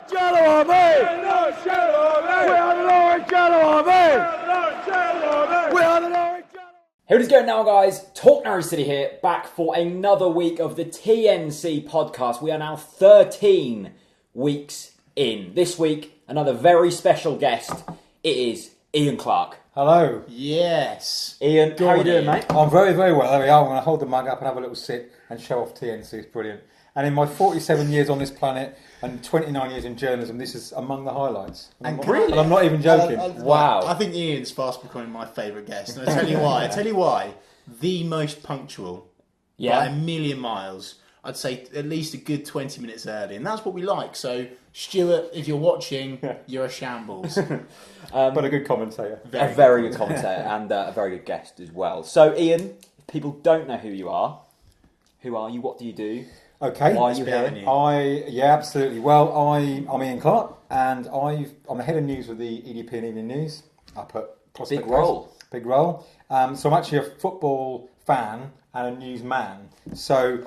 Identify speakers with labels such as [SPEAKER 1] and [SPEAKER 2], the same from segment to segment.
[SPEAKER 1] Jello Army! We are the Norwich Jello Army! We are the Norwich Jello Army!
[SPEAKER 2] Here it is going now, guys. TalkNorwichCity here, back for another week of the TNC podcast. We are now 13 weeks in. This week, another very special guest. It is Ian Clarke.
[SPEAKER 3] Hello.
[SPEAKER 4] Yes.
[SPEAKER 2] Ian, how are you doing, mate?
[SPEAKER 3] I'm very, very well. There we are. I'm going to hold the mug up and have a little sip and show off TNC. It's brilliant. And in my 47 years on this planet and 29 years in journalism, this is among the highlights.
[SPEAKER 4] And
[SPEAKER 3] And I'm not even joking.
[SPEAKER 2] Wow.
[SPEAKER 4] I think Ian's fast becoming my favourite guest. And I'll tell you why. The most punctual by a million miles. I'd say at least a good 20 minutes early. And that's what we like. So, Stuart, if you're watching, you're a shambles.
[SPEAKER 3] But a good commentator.
[SPEAKER 2] A very good commentator and a very good guest as well. So, Ian, if people don't know who you are, what do you do?
[SPEAKER 3] Okay.
[SPEAKER 2] Why are you here?
[SPEAKER 3] Yeah, absolutely. Well, I'm Ian Clarke, and I'm the head of news with the EDP and Evening news up at Prospect
[SPEAKER 2] Big role.
[SPEAKER 3] Big role. So I'm actually a football fan and a newsman. So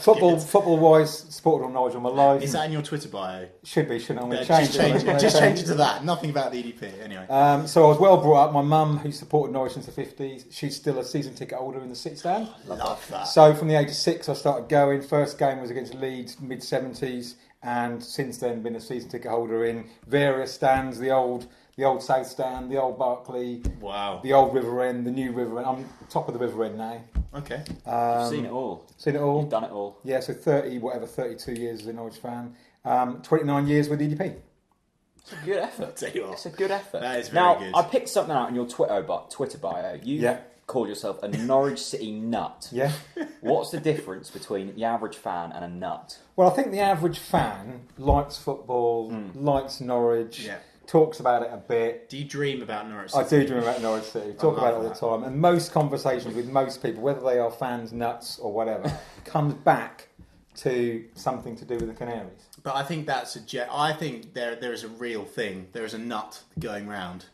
[SPEAKER 3] football-wise, supported on Norwich all my life.
[SPEAKER 4] Is that in your Twitter bio?
[SPEAKER 3] Should be, shouldn't I? I'm going to
[SPEAKER 4] Just
[SPEAKER 3] change it.
[SPEAKER 4] Just change it to that. Nothing about the EDP, anyway.
[SPEAKER 3] So I was well brought up. My mum, who supported Norwich since the 50s, she's still a season ticket holder in the sit stand.
[SPEAKER 4] Love that.
[SPEAKER 3] So from the age of 6, I started going. First game was against Leeds, mid-70s, and since then been a season ticket holder in various stands. The old South Stand, the old Barclay,
[SPEAKER 4] Wow.
[SPEAKER 3] the old River End, the new River End. I'm top of the River End now.
[SPEAKER 4] Okay.
[SPEAKER 2] You've seen it all.
[SPEAKER 3] Seen it all.
[SPEAKER 2] You've done it all.
[SPEAKER 3] Yeah, so 32 years as a Norwich fan. 29 years with EDP.
[SPEAKER 2] It's a good effort.
[SPEAKER 4] I'll tell you what.
[SPEAKER 2] It's a good effort.
[SPEAKER 4] That is very
[SPEAKER 2] now,
[SPEAKER 4] good.
[SPEAKER 2] I picked something out in your Twitter bio. You called yourself a Norwich City nut.
[SPEAKER 3] Yeah.
[SPEAKER 2] What's the difference between the average fan and a nut?
[SPEAKER 3] Well, I think the average fan likes football, likes Norwich, talks about it a bit.
[SPEAKER 4] Do you dream about Norwich City?
[SPEAKER 3] I do dream about Norwich City. Talk about it all the time. And most conversations with most people, whether they are fans, nuts or whatever, comes back to something to do with the Canaries.
[SPEAKER 4] But I think I think there is a real thing. There is a nut going round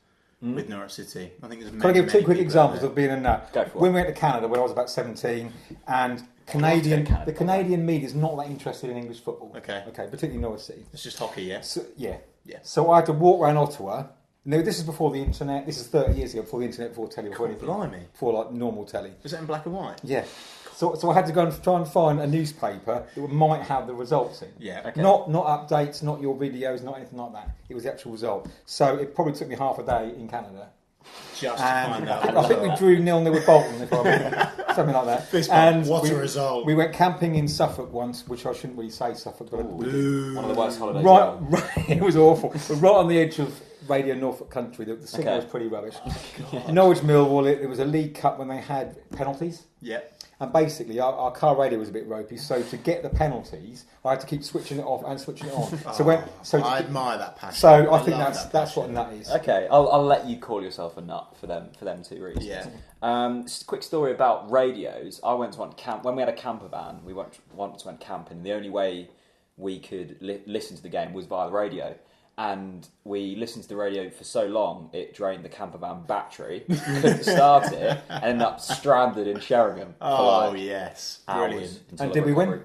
[SPEAKER 4] with Norwich City. I think there's
[SPEAKER 3] Can I give two quick examples of being a nut?
[SPEAKER 2] Go for it.
[SPEAKER 3] When we went to Canada when I was about 17, and the Canadian media is not that interested in English football.
[SPEAKER 4] Okay,
[SPEAKER 3] particularly Norwich City.
[SPEAKER 4] It's just hockey, yeah?
[SPEAKER 3] Yeah. So I had to walk around Ottawa. No, this is before the internet. This is 30 years ago, before the internet, before telly, before anything.
[SPEAKER 4] Blimey.
[SPEAKER 3] Before like normal telly.
[SPEAKER 4] Was it in black and white?
[SPEAKER 3] Yeah. So I had to go and try and find a newspaper that might have the results in.
[SPEAKER 4] Yeah.
[SPEAKER 2] Okay.
[SPEAKER 3] Not updates, not your videos, not anything like that. It was the actual result. So it probably took me half a day in Canada.
[SPEAKER 4] Just to find out.
[SPEAKER 3] I think we drew 0-0 with Bolton, if I remember. Something like that.
[SPEAKER 4] A result.
[SPEAKER 3] We went camping in Suffolk once, which I shouldn't really say Suffolk, but we did.
[SPEAKER 2] One of the worst holidays
[SPEAKER 3] Right, it was awful. But right on the edge of Radio Norfolk Country, the signal was pretty rubbish. Norwich Millwall, it was a League Cup when they had penalties.
[SPEAKER 4] Yeah.
[SPEAKER 3] And basically, our car radio was a bit ropey, so to get the penalties, I had to keep switching it off and switching it on.
[SPEAKER 4] I admire that passion.
[SPEAKER 3] So I think that's what a nut is.
[SPEAKER 2] Okay, I'll let you call yourself a nut for them two reasons.
[SPEAKER 4] Yeah.
[SPEAKER 2] Just a quick story about radios. I went to one camp when we had a camper van. We once went camping. The only way we could listen to the game was via the radio. And we listened to the radio for so long, it drained the camper van battery. Couldn't start it, and ended up stranded in Sheringham for
[SPEAKER 4] yes,
[SPEAKER 2] hours.
[SPEAKER 4] brilliant.
[SPEAKER 3] And did we win?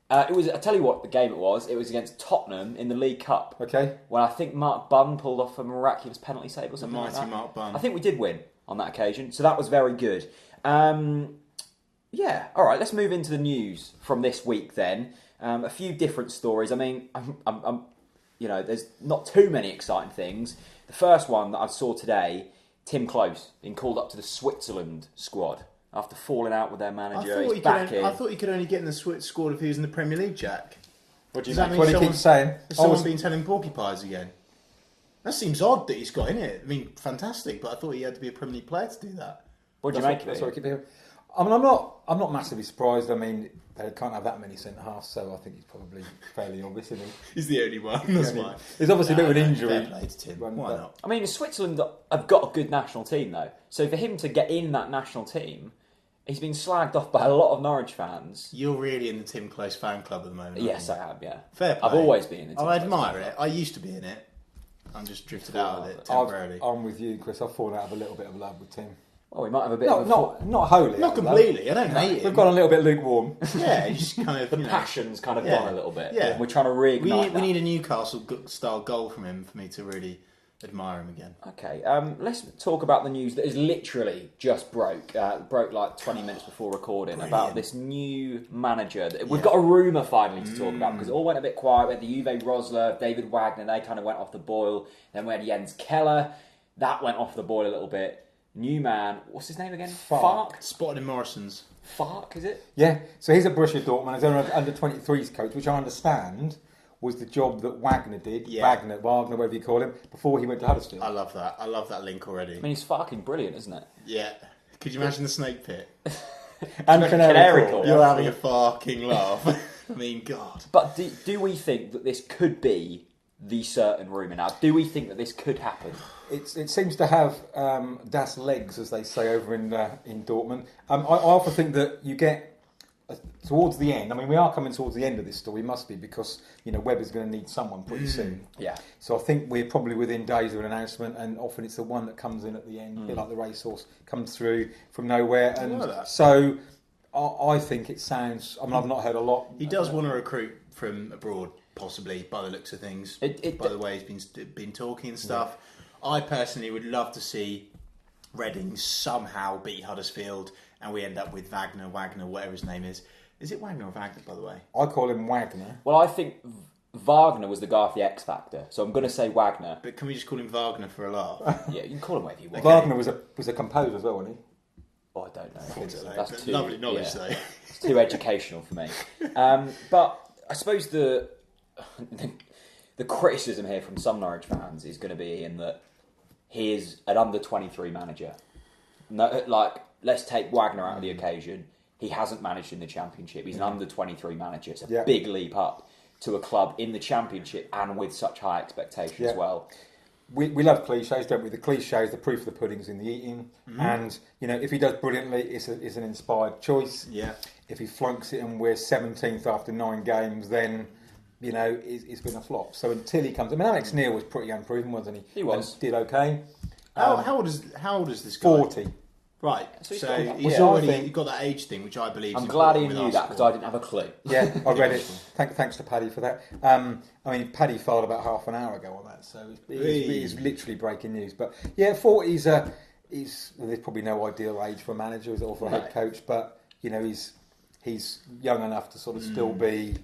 [SPEAKER 2] It was. I tell you what, the game it was. It was against Tottenham in the League Cup.
[SPEAKER 3] Okay.
[SPEAKER 2] When I think Mark Bunn pulled off a miraculous penalty save or something like that.
[SPEAKER 4] Mark Bunn.
[SPEAKER 2] I think we did win on that occasion, so that was very good. Yeah. All right. Let's move into the news from this week then. A few different stories. I mean, there's not too many exciting things. The first one that I saw today, Tim Klose being called up to the Switzerland squad after falling out with their manager.
[SPEAKER 4] I thought he could only get in the squad if he was in the Premier League, Jack.
[SPEAKER 3] What do you
[SPEAKER 4] Does that
[SPEAKER 3] mean?
[SPEAKER 4] mean
[SPEAKER 3] What he keeps saying?
[SPEAKER 4] Has someone been telling porcupines again? That seems odd that he's got in it. I mean, fantastic, but I thought he had to be a Premier League player to do that.
[SPEAKER 2] What do you make of it?
[SPEAKER 3] That's what I keep hearing. I mean, I'm not massively surprised. I mean, they can't have that many centre halves, so I think he's probably fairly obvious, isn't he?
[SPEAKER 4] He's the only one. That's fine.
[SPEAKER 3] There's obviously a bit of an injury.
[SPEAKER 4] Fair play to Tim. Why not?
[SPEAKER 2] I mean, Switzerland have got a good national team, though. So for him to get in that national team, he's been slagged off by a lot of Norwich fans.
[SPEAKER 4] You're really in the Tim Close fan club at the moment.
[SPEAKER 2] Yes, I am, yeah.
[SPEAKER 4] Fair play.
[SPEAKER 2] I've always been in the Tim
[SPEAKER 4] I
[SPEAKER 2] Close
[SPEAKER 4] admire
[SPEAKER 2] fan
[SPEAKER 4] it.
[SPEAKER 2] club.
[SPEAKER 4] I used to be in it. I'm just drifted out of it temporarily.
[SPEAKER 3] I'm with you, Chris. I've fallen out of a little bit of love with Tim.
[SPEAKER 2] Well, we might have a bit
[SPEAKER 3] not wholly.
[SPEAKER 4] Not completely. I don't hate it.
[SPEAKER 3] We've gone a little bit lukewarm.
[SPEAKER 4] Yeah, you just kind of
[SPEAKER 2] the passion's kind of gone a little bit. Yeah, we're trying to reignite.
[SPEAKER 4] We need a Newcastle style goal from him for me to really admire him again.
[SPEAKER 2] Okay, let's talk about the news that is literally just broke like 20 minutes before recording. Brilliant. About this new manager. We've got a rumour finally to talk about because it all went a bit quiet. We had the Uwe Rosler, David Wagner, they kind of went off the boil. Then we had Jens Keller, that went off the boil a little bit. New man, what's his name again?
[SPEAKER 3] Farke.
[SPEAKER 4] Spotted in Morrison's.
[SPEAKER 2] Farke, is it?
[SPEAKER 3] Yeah, so he's at Borussia Dortmund, he's under 23s coach, which I understand was the job that Wagner did, Wagner, whatever you call him, before he went to Huddersfield.
[SPEAKER 4] I love that link already.
[SPEAKER 2] I mean, he's fucking brilliant, isn't it?
[SPEAKER 4] Yeah. Could you imagine the snake pit?
[SPEAKER 3] And Canary Court.
[SPEAKER 4] You're having a fucking laugh. I mean, God.
[SPEAKER 2] But do we think that this could be the certain rumour now? Do we think that this could happen?
[SPEAKER 3] It seems to have das legs, as they say over in Dortmund. I often think that you get towards the end. I mean, we are coming towards the end of this story, must be, because Webber's going to need someone pretty soon.
[SPEAKER 2] Yeah.
[SPEAKER 3] So I think we're probably within days of an announcement, and often it's the one that comes in at the end, a bit like the racehorse comes through from nowhere. And so I think it sounds. I mean, I've not heard a lot.
[SPEAKER 4] He does want to recruit from abroad, possibly, by the looks of things. By the way he's been talking and stuff. Yeah. I personally would love to see Reading somehow beat Huddersfield and we end up with Wagner, whatever his name is. Is it Wagner or Wagner, by the way?
[SPEAKER 3] I call him Wagner.
[SPEAKER 2] Well, I think Wagner was the guy for the X Factor, so I'm going to say Wagner.
[SPEAKER 4] But can we just call him Wagner for a laugh?
[SPEAKER 2] Yeah, you can call him whatever you want.
[SPEAKER 3] Wagner was a composer as well, wasn't he?
[SPEAKER 2] Oh, I don't know.
[SPEAKER 4] That's too lovely knowledge, though.
[SPEAKER 2] It's too educational for me. But I suppose the criticism here from some Norwich fans is going to be in that he is an under-23 manager. No, let's take Wagner out of the occasion. He hasn't managed in the Championship. He's an under-23 manager. It's a big leap up to a club in the Championship and with such high expectations as well.
[SPEAKER 3] We love cliches, don't we? The cliches, the proof of the pudding's in the eating. Mm-hmm. And, if he does brilliantly, it's an inspired choice.
[SPEAKER 4] Yeah.
[SPEAKER 3] If he flunks it and we're 17th after 9 games, then... it's been a flop. So until he comes... I mean, Alex Neil was pretty unproven, wasn't he?
[SPEAKER 2] He was.
[SPEAKER 3] And did okay.
[SPEAKER 4] How old is this guy?
[SPEAKER 3] 40.
[SPEAKER 4] Right. So he's got that age thing, which I believe...
[SPEAKER 2] I'm glad he knew that, because I didn't have a clue.
[SPEAKER 3] Yeah, I read it. Thanks to Paddy for that. I mean, Paddy filed about half an hour ago on that, so it's literally breaking news. But, 40 is... there's probably no ideal age for a manager or for a head coach, but, he's young enough to sort of still be...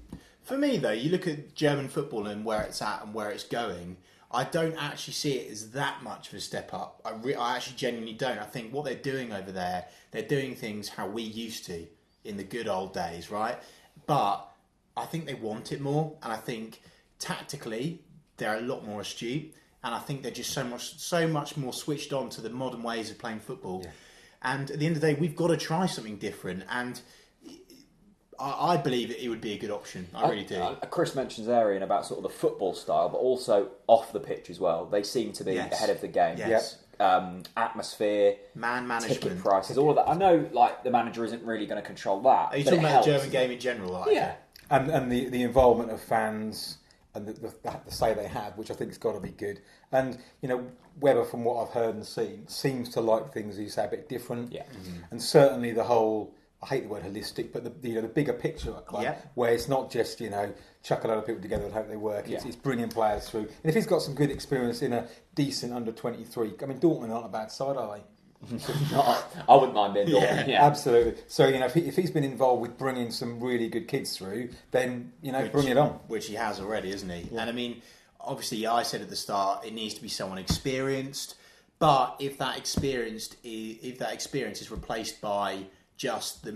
[SPEAKER 4] For me, though, you look at German football and where it's at and where it's going, I don't actually see it as that much of a step up. I actually genuinely don't. I think what they're doing over there, they're doing things how we used to in the good old days, right? But I think they want it more, and I think tactically they're a lot more astute, and I think they're just so much more switched on to the modern ways of playing football. Yeah. And at the end of the day, we've got to try something different, and I believe it would be a good option. I really do.
[SPEAKER 2] Chris mentions Arian about sort of the football style, but also off the pitch as well. They seem to be ahead of the game.
[SPEAKER 4] Yes.
[SPEAKER 2] Atmosphere,
[SPEAKER 4] man management,
[SPEAKER 2] ticket prices, all of that. I know, the manager isn't really going to control that.
[SPEAKER 4] Are you talking about the German game in general?
[SPEAKER 3] And the involvement of fans and the say they have, which I think has got to be good. And Webber, from what I've heard and seen, seems to like things you say a bit different. Yeah. Mm-hmm. And certainly the whole. I hate the word holistic, but the bigger picture of a club, where it's not just chuck a load of people together and hope they work. It's bringing players through, and if he's got some good experience in a decent under 23, I mean Dortmund aren't a bad side, are they?
[SPEAKER 2] I wouldn't mind being Dortmund. Yeah,
[SPEAKER 3] absolutely. So if he's been involved with bringing some really good kids through, then bring it on.
[SPEAKER 4] Which he has already, isn't he? Yeah. And I mean, obviously, I said at the start, it needs to be someone experienced. But if that experience is replaced by just the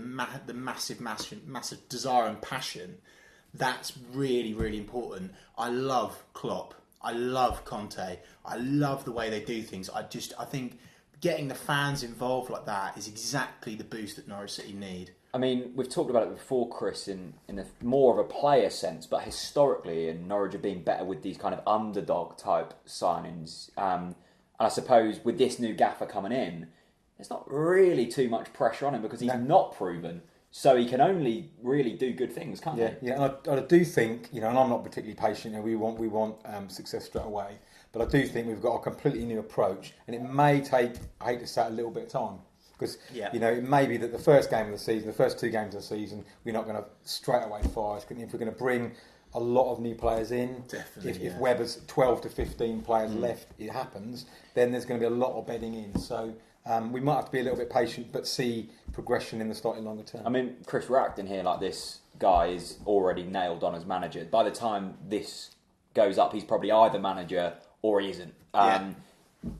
[SPEAKER 4] massive desire and passion, that's really, really important. I love Klopp. I love Conte. I love the way they do things. I think getting the fans involved like that is exactly the boost that Norwich City need.
[SPEAKER 2] I mean, we've talked about it before, Chris, in more of a player sense, but historically, in Norwich have been better with these kind of underdog type signings. And I suppose with this new gaffer coming in, there's not really too much pressure on him because he's not proven, so he can only really do good things, can't he?
[SPEAKER 3] Yeah. And I do think, and I'm not particularly patient. We want success straight away, but I do think we've got a completely new approach, and it may take, I hate to say it, a little bit of time. Because it may be that the first game of the season, the first 2 games of the season, we're not going to straight away fire. If we're going to bring a lot of new players in, if Webber's 12 to 15 players left, it happens, then there's going to be a lot of bedding in. So we might have to be a little bit patient, but see progression in the slightly longer term.
[SPEAKER 2] I mean, Chris, we're acting here like this guy is already nailed on as manager. By the time this goes up, he's probably either manager or he isn't.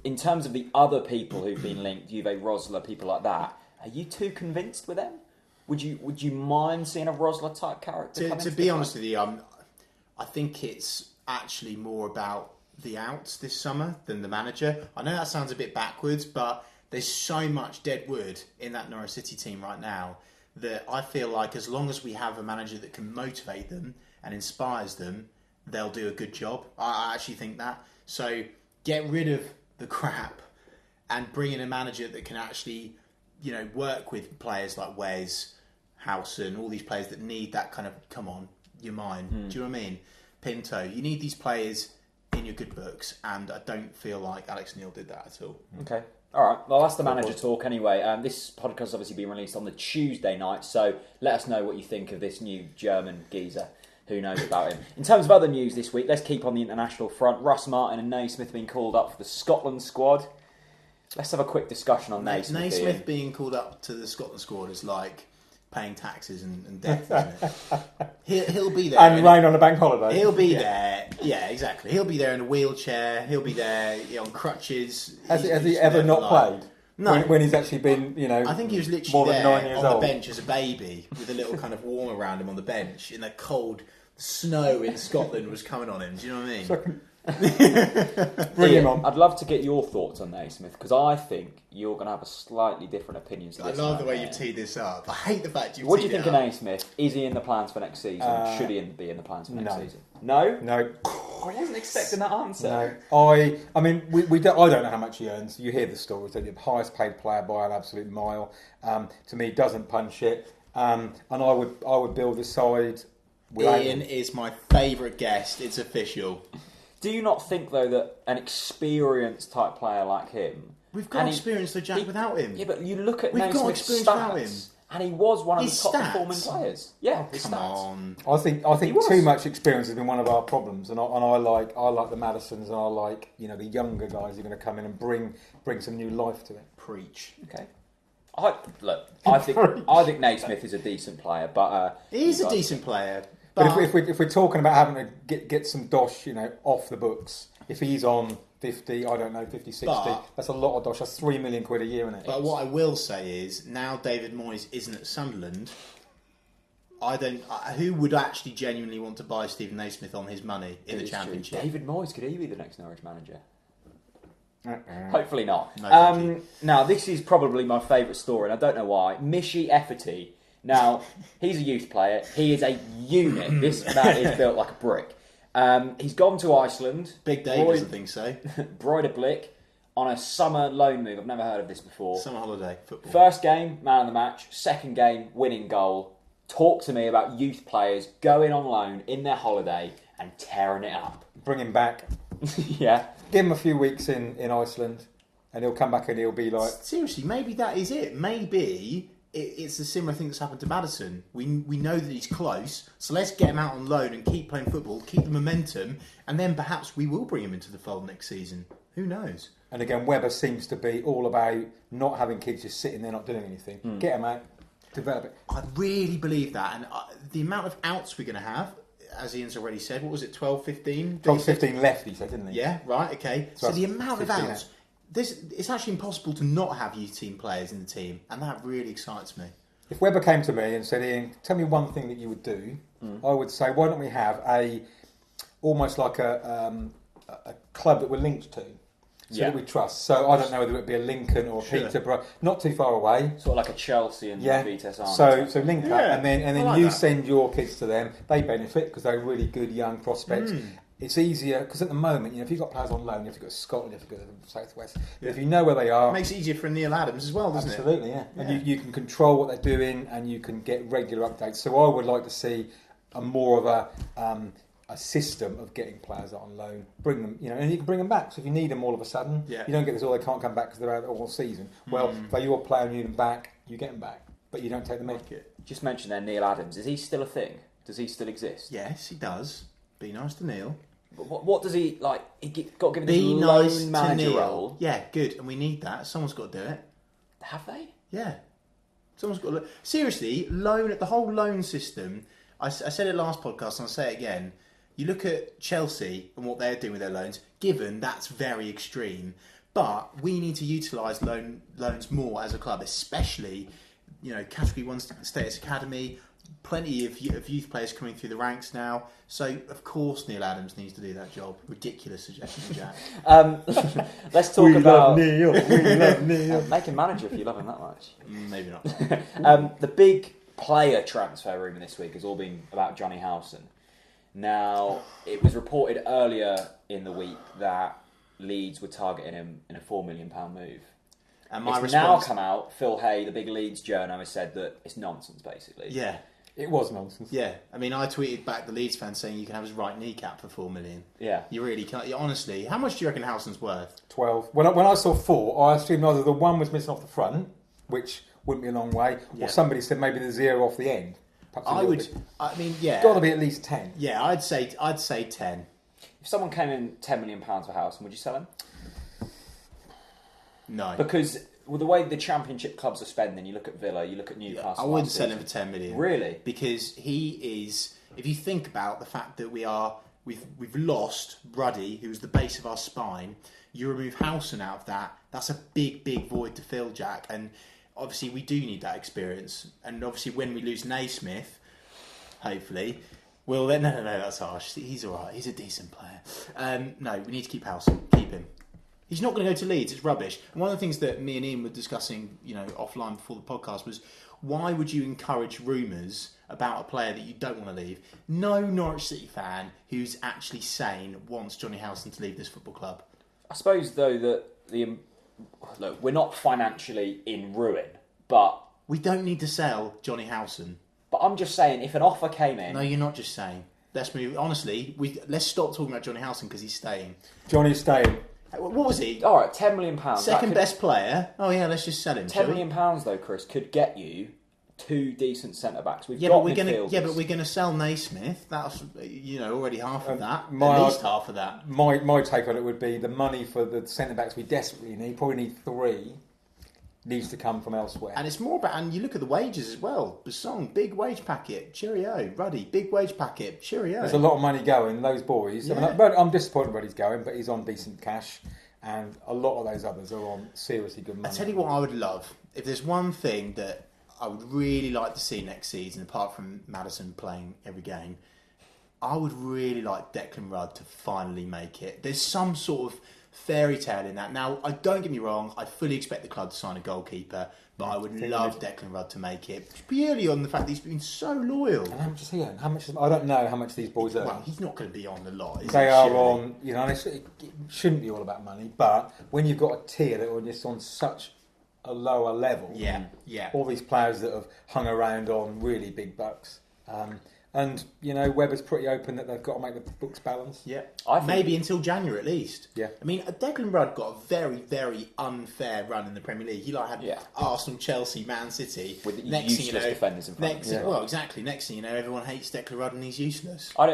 [SPEAKER 2] In terms of the other people who've been linked, Juve, Rosler, people like that, are you too convinced with them? Would you mind seeing a Rosler type character?
[SPEAKER 4] To be honest with you, I think it's actually more about the outs this summer than the manager. I know that sounds a bit backwards, but there's so much dead wood in that Norwich City team right now that I feel like as long as we have a manager that can motivate them and inspires them, they'll do a good job. I actually think that. So get rid of the crap and bring in a manager that can actually, work with players like Wes, Howson, all these players that need that kind of, come on, you're mine. Do you know what I mean? Pinto. You need these players in your good books, and I don't feel like Alex Neil did that at all.
[SPEAKER 2] Okay. All right. Well, that's the manager talk anyway. This podcast has obviously been released on the Tuesday night, so let us know what you think of this new German geezer. Who knows about him? In terms of other news this week, let's keep on the international front. Russ Martin and Naismith being called up for the Scotland squad. Let's have a quick discussion on Naismith.
[SPEAKER 4] Naismith being called up to the Scotland squad is like paying taxes and death, isn't it? He'll be there.
[SPEAKER 3] And rain on a bank holiday.
[SPEAKER 4] He'll be there. Yeah, exactly. He'll be there in a wheelchair. He'll be there on crutches.
[SPEAKER 3] Has he ever not played?
[SPEAKER 4] No.
[SPEAKER 3] When he's actually been,
[SPEAKER 4] I think he was literally
[SPEAKER 3] more than 9
[SPEAKER 4] there
[SPEAKER 3] years
[SPEAKER 4] on
[SPEAKER 3] old.
[SPEAKER 4] the bench as a baby with a little kind of warm around him on the bench in the cold snow in Scotland was coming on him. Do you know what I mean?
[SPEAKER 3] Bring him on.
[SPEAKER 2] I'd love to get your thoughts on Naismith because I think you're going to have a slightly different opinion.
[SPEAKER 4] I love the way you've teed this up. I hate the fact you've
[SPEAKER 2] What do you
[SPEAKER 4] teed
[SPEAKER 2] think
[SPEAKER 4] it
[SPEAKER 2] of
[SPEAKER 4] up.
[SPEAKER 2] Naismith? Is he in the plans for next season? Should he be in the plans for next
[SPEAKER 3] No.
[SPEAKER 2] season? No?
[SPEAKER 3] No.
[SPEAKER 2] I wasn't expecting that answer.
[SPEAKER 3] No. I mean, I don't know how much he earns. You hear the stories. They're the highest paid player by an absolute mile. To me, doesn't punch it. And I would build a side.
[SPEAKER 4] Ian is my favourite guest. It's official.
[SPEAKER 2] Do you not think, though, that an experienced type player like him...
[SPEAKER 4] We've got experience, though, Jack, without him.
[SPEAKER 2] Yeah, but you look at
[SPEAKER 4] We've got
[SPEAKER 2] Naismith's
[SPEAKER 4] experience without him.
[SPEAKER 2] stats, and he was one of
[SPEAKER 4] His
[SPEAKER 2] the top
[SPEAKER 4] stats?
[SPEAKER 2] performing players. Yeah, his
[SPEAKER 4] Come
[SPEAKER 2] stats.
[SPEAKER 4] on.
[SPEAKER 3] I think too much experience has been one of our problems, and I like the Madisons, and I like the younger guys who are going to come in and bring some new life to it.
[SPEAKER 4] Preach.
[SPEAKER 2] Okay. I think Naismith is a decent player, but
[SPEAKER 4] He's a decent player.
[SPEAKER 3] But if we're talking about having to get some dosh, off the books, if he's on 50, I don't know, 50, 60, that's a lot of dosh. That's £3 million a year, isn't it?
[SPEAKER 4] But what I will say is, now David Moyes isn't at Sunderland, who would actually genuinely want to buy Stephen Naismith on his money in the Championship?
[SPEAKER 2] David Moyes, could he be the next Norwich manager? Hopefully not.
[SPEAKER 4] No,
[SPEAKER 2] now, this is probably my favourite story, and I don't know why. Mishi Efforty. Now, he's a youth player. He is a unit. This man is built like a brick. He's gone to Iceland.
[SPEAKER 4] Big Dave doesn't think so.
[SPEAKER 2] Broiderblick on a summer loan move. I've never heard of this before.
[SPEAKER 4] Summer holiday, football.
[SPEAKER 2] First game, man of the match. Second game, winning goal. Talk to me about youth players going on loan in their holiday and tearing it up.
[SPEAKER 3] Bring him back.
[SPEAKER 2] Yeah.
[SPEAKER 3] Give him a few weeks in Iceland, and he'll come back and he'll be like...
[SPEAKER 4] Seriously, maybe that is it. Maybe... It's a similar thing that's happened to Madison. We know that he's close, so let's get him out on loan and keep playing football, keep the momentum, and then perhaps we will bring him into the fold next season. Who knows?
[SPEAKER 3] And again, Webber seems to be all about not having kids just sitting there not doing anything. Get them out, develop it.
[SPEAKER 4] I really believe that, and the amount of outs we're going to have, as Ian's already said, what was it, 12, 15?
[SPEAKER 3] 12, 15 left, he said, didn't he?
[SPEAKER 4] Yeah, right, okay. So the amount of
[SPEAKER 3] 15
[SPEAKER 4] outs... It's actually impossible to not have youth team players in the team, and that really excites me.
[SPEAKER 3] If Webber came to me and said, Ian, tell me one thing that you would do, I would say, why don't we have almost like a club that we're linked to, so that we trust. So I don't know whether it be a Lincoln or a Peterborough, not too far away.
[SPEAKER 2] Sort of like a Chelsea and Vitesse Arnhem.
[SPEAKER 3] So link up, and then
[SPEAKER 4] like
[SPEAKER 3] you
[SPEAKER 4] that.
[SPEAKER 3] send your kids to them. They benefit because they're really good young prospects. It's easier because at the moment, if you've got players on loan, you have to go to Scotland, you have to go to the South West. But if you know where they are,
[SPEAKER 4] It makes it easier for Neil Adams as well, doesn't
[SPEAKER 3] absolutely,
[SPEAKER 4] it?
[SPEAKER 3] And you can control what they're doing, and you can get regular updates. So I would like to see a more of a a system of getting players out on loan, bring them, and you can bring them back. So if you need them all of a sudden, you don't get this, they can't come back because they're out all season. Well, if they're your player and you need them back, you get them back, but you don't take them in.
[SPEAKER 2] Just mention there Neil Adams. Is he still a thing? Does he still exist?
[SPEAKER 4] Yes, he does. Be nice to Neil.
[SPEAKER 2] What does he like? He got given this
[SPEAKER 4] nice
[SPEAKER 2] loan manager role.
[SPEAKER 4] Yeah, good, and we need that. Someone's got to do it.
[SPEAKER 2] Have they?
[SPEAKER 4] Yeah, someone's got to. Seriously, the whole loan system. I said it last podcast, and I'll say it again. You look at Chelsea and what they're doing with their loans. Given that's very extreme, but we need to utilise loans more as a club, especially Category 1 status academy. Plenty of youth players coming through the ranks now. So, of course, Neil Adams needs to do that job. Ridiculous suggestion, Jack.
[SPEAKER 2] Let's talk about...
[SPEAKER 3] Neil. We love Neil.
[SPEAKER 2] Make him manager if you love him that much.
[SPEAKER 4] Maybe not.
[SPEAKER 2] The big player transfer rumour this week has all been about Johnny Howson. Now, it was reported earlier in the week that Leeds were targeting him in a £4 million move.
[SPEAKER 4] And
[SPEAKER 2] it's now come out, Phil Hay, the big Leeds journo, has said that it's nonsense, basically.
[SPEAKER 4] Yeah.
[SPEAKER 3] It was nonsense.
[SPEAKER 4] Yeah. I mean, I tweeted back the Leeds fan saying you can have his right kneecap for $4 million.
[SPEAKER 2] Yeah.
[SPEAKER 4] You really can't. Honestly, how much do you reckon Howson's worth?
[SPEAKER 3] 12. When I saw 4, I assumed either the 1 was missing off the front, which wouldn't be a long way, or somebody said maybe the 0 off the end.
[SPEAKER 4] Yeah.
[SPEAKER 3] Got to be at least 10.
[SPEAKER 4] Yeah, I'd say 10.
[SPEAKER 2] If someone came in £10 million for Howson, would you sell him?
[SPEAKER 4] No.
[SPEAKER 2] Because the way the Championship clubs are spending, you look at Villa, you look at Newcastle.
[SPEAKER 4] I wouldn't sell him for 10 million.
[SPEAKER 2] Really?
[SPEAKER 4] Because he is. If you think about the fact that we've lost Ruddy, who's the base of our spine. You remove Howson out of that. That's a big void to fill, Jack. And obviously we do need that experience. And obviously when we lose Naismith, hopefully, no, that's harsh. He's all right. He's a decent player. No, we need to keep Howson. Keep him. He's not going to go to Leeds. It's rubbish. And one of the things that me and Ian were discussing, offline before the podcast was, why would you encourage rumours about a player that you don't want to leave? No Norwich City fan who's actually sane wants Johnny Howson to leave this football club.
[SPEAKER 2] I suppose, though, that look, we're not financially in ruin, but...
[SPEAKER 4] We don't need to sell Johnny Howson.
[SPEAKER 2] But I'm just saying, if an offer came in...
[SPEAKER 4] No, you're not just saying. Let's move... Honestly, let's stop talking about Johnny Howson because he's staying.
[SPEAKER 3] Johnny's staying.
[SPEAKER 4] What was he?
[SPEAKER 2] All right, £10 million.
[SPEAKER 4] Second best player. Oh yeah, let's just sell him.
[SPEAKER 2] £10 million, though, Chris, could get you 2 decent centre backs. We've got
[SPEAKER 4] but we're going to sell Naismith. That's already half of that. At least half of that.
[SPEAKER 3] My take on it would be the money for the centre backs we desperately need. Probably need 3. Needs to come from elsewhere.
[SPEAKER 4] And it's more about, and you look at the wages as well. Basong, big wage packet, cheerio. Ruddy, big wage packet, cheerio.
[SPEAKER 3] There's a lot of money going, those boys.
[SPEAKER 4] Yeah.
[SPEAKER 3] I'm disappointed Ruddy's going, but he's on decent cash. And a lot of those others are on seriously good money.
[SPEAKER 4] I tell you what I would love. If there's one thing that I would really like to see next season, apart from Maddison playing every game, I would really like Declan Rudd to finally make it. There's some sort of fairy tale in that. Now, don't get me wrong, I fully expect the club to sign a goalkeeper, but I would love Declan Rudd to make it, purely on the fact that he's been so loyal.
[SPEAKER 3] And how much is he earn? I don't know how much these boys earn.
[SPEAKER 4] Well, he's not going to be on the lot, is
[SPEAKER 3] They
[SPEAKER 4] he?
[SPEAKER 3] are
[SPEAKER 4] Surely.
[SPEAKER 3] on, it shouldn't be all about money, but when you've got a tier that are just on such a lower level, all these players that have hung around on really big bucks, and Webber's pretty open that they've got to make the books balance.
[SPEAKER 4] Yeah, maybe until January at least.
[SPEAKER 3] Yeah,
[SPEAKER 4] I mean, Declan Rudd got a very, very unfair run in the Premier League. He had Arsenal, Chelsea, Man City
[SPEAKER 2] with useless defenders in front.
[SPEAKER 4] Well, exactly. Next thing you know, everyone hates Declan Rudd and he's useless.
[SPEAKER 2] I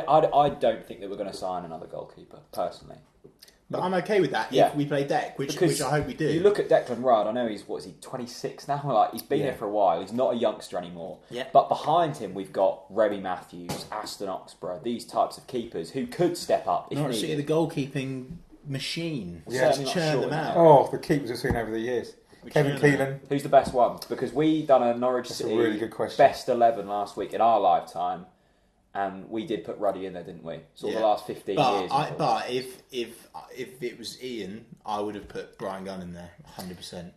[SPEAKER 2] don't think that we're going to sign another goalkeeper personally.
[SPEAKER 4] But I'm okay with that if we play Dec, which I hope we do.
[SPEAKER 2] You look at Declan Rudd, I know he's 26 now? He's been here for a while. He's not a youngster anymore.
[SPEAKER 4] Yeah.
[SPEAKER 2] But behind him, we've got Remy Matthews, Aston Oxborough, these types of keepers who could step up if
[SPEAKER 4] Norwich
[SPEAKER 2] needed.
[SPEAKER 4] City, the goalkeeping machine.
[SPEAKER 2] Certainly not
[SPEAKER 4] churn
[SPEAKER 2] sure
[SPEAKER 4] them out.
[SPEAKER 3] Oh, the keepers we've seen over the years. Kevin Keelan.
[SPEAKER 2] Who's the best one? Because we done a Norwich City
[SPEAKER 3] really good question.
[SPEAKER 2] best 11 last week in our lifetime. And we did put Ruddy in there, didn't we? The last 15 years.
[SPEAKER 4] But if it was Ian, I would have put Brian Gunn in there, 100%.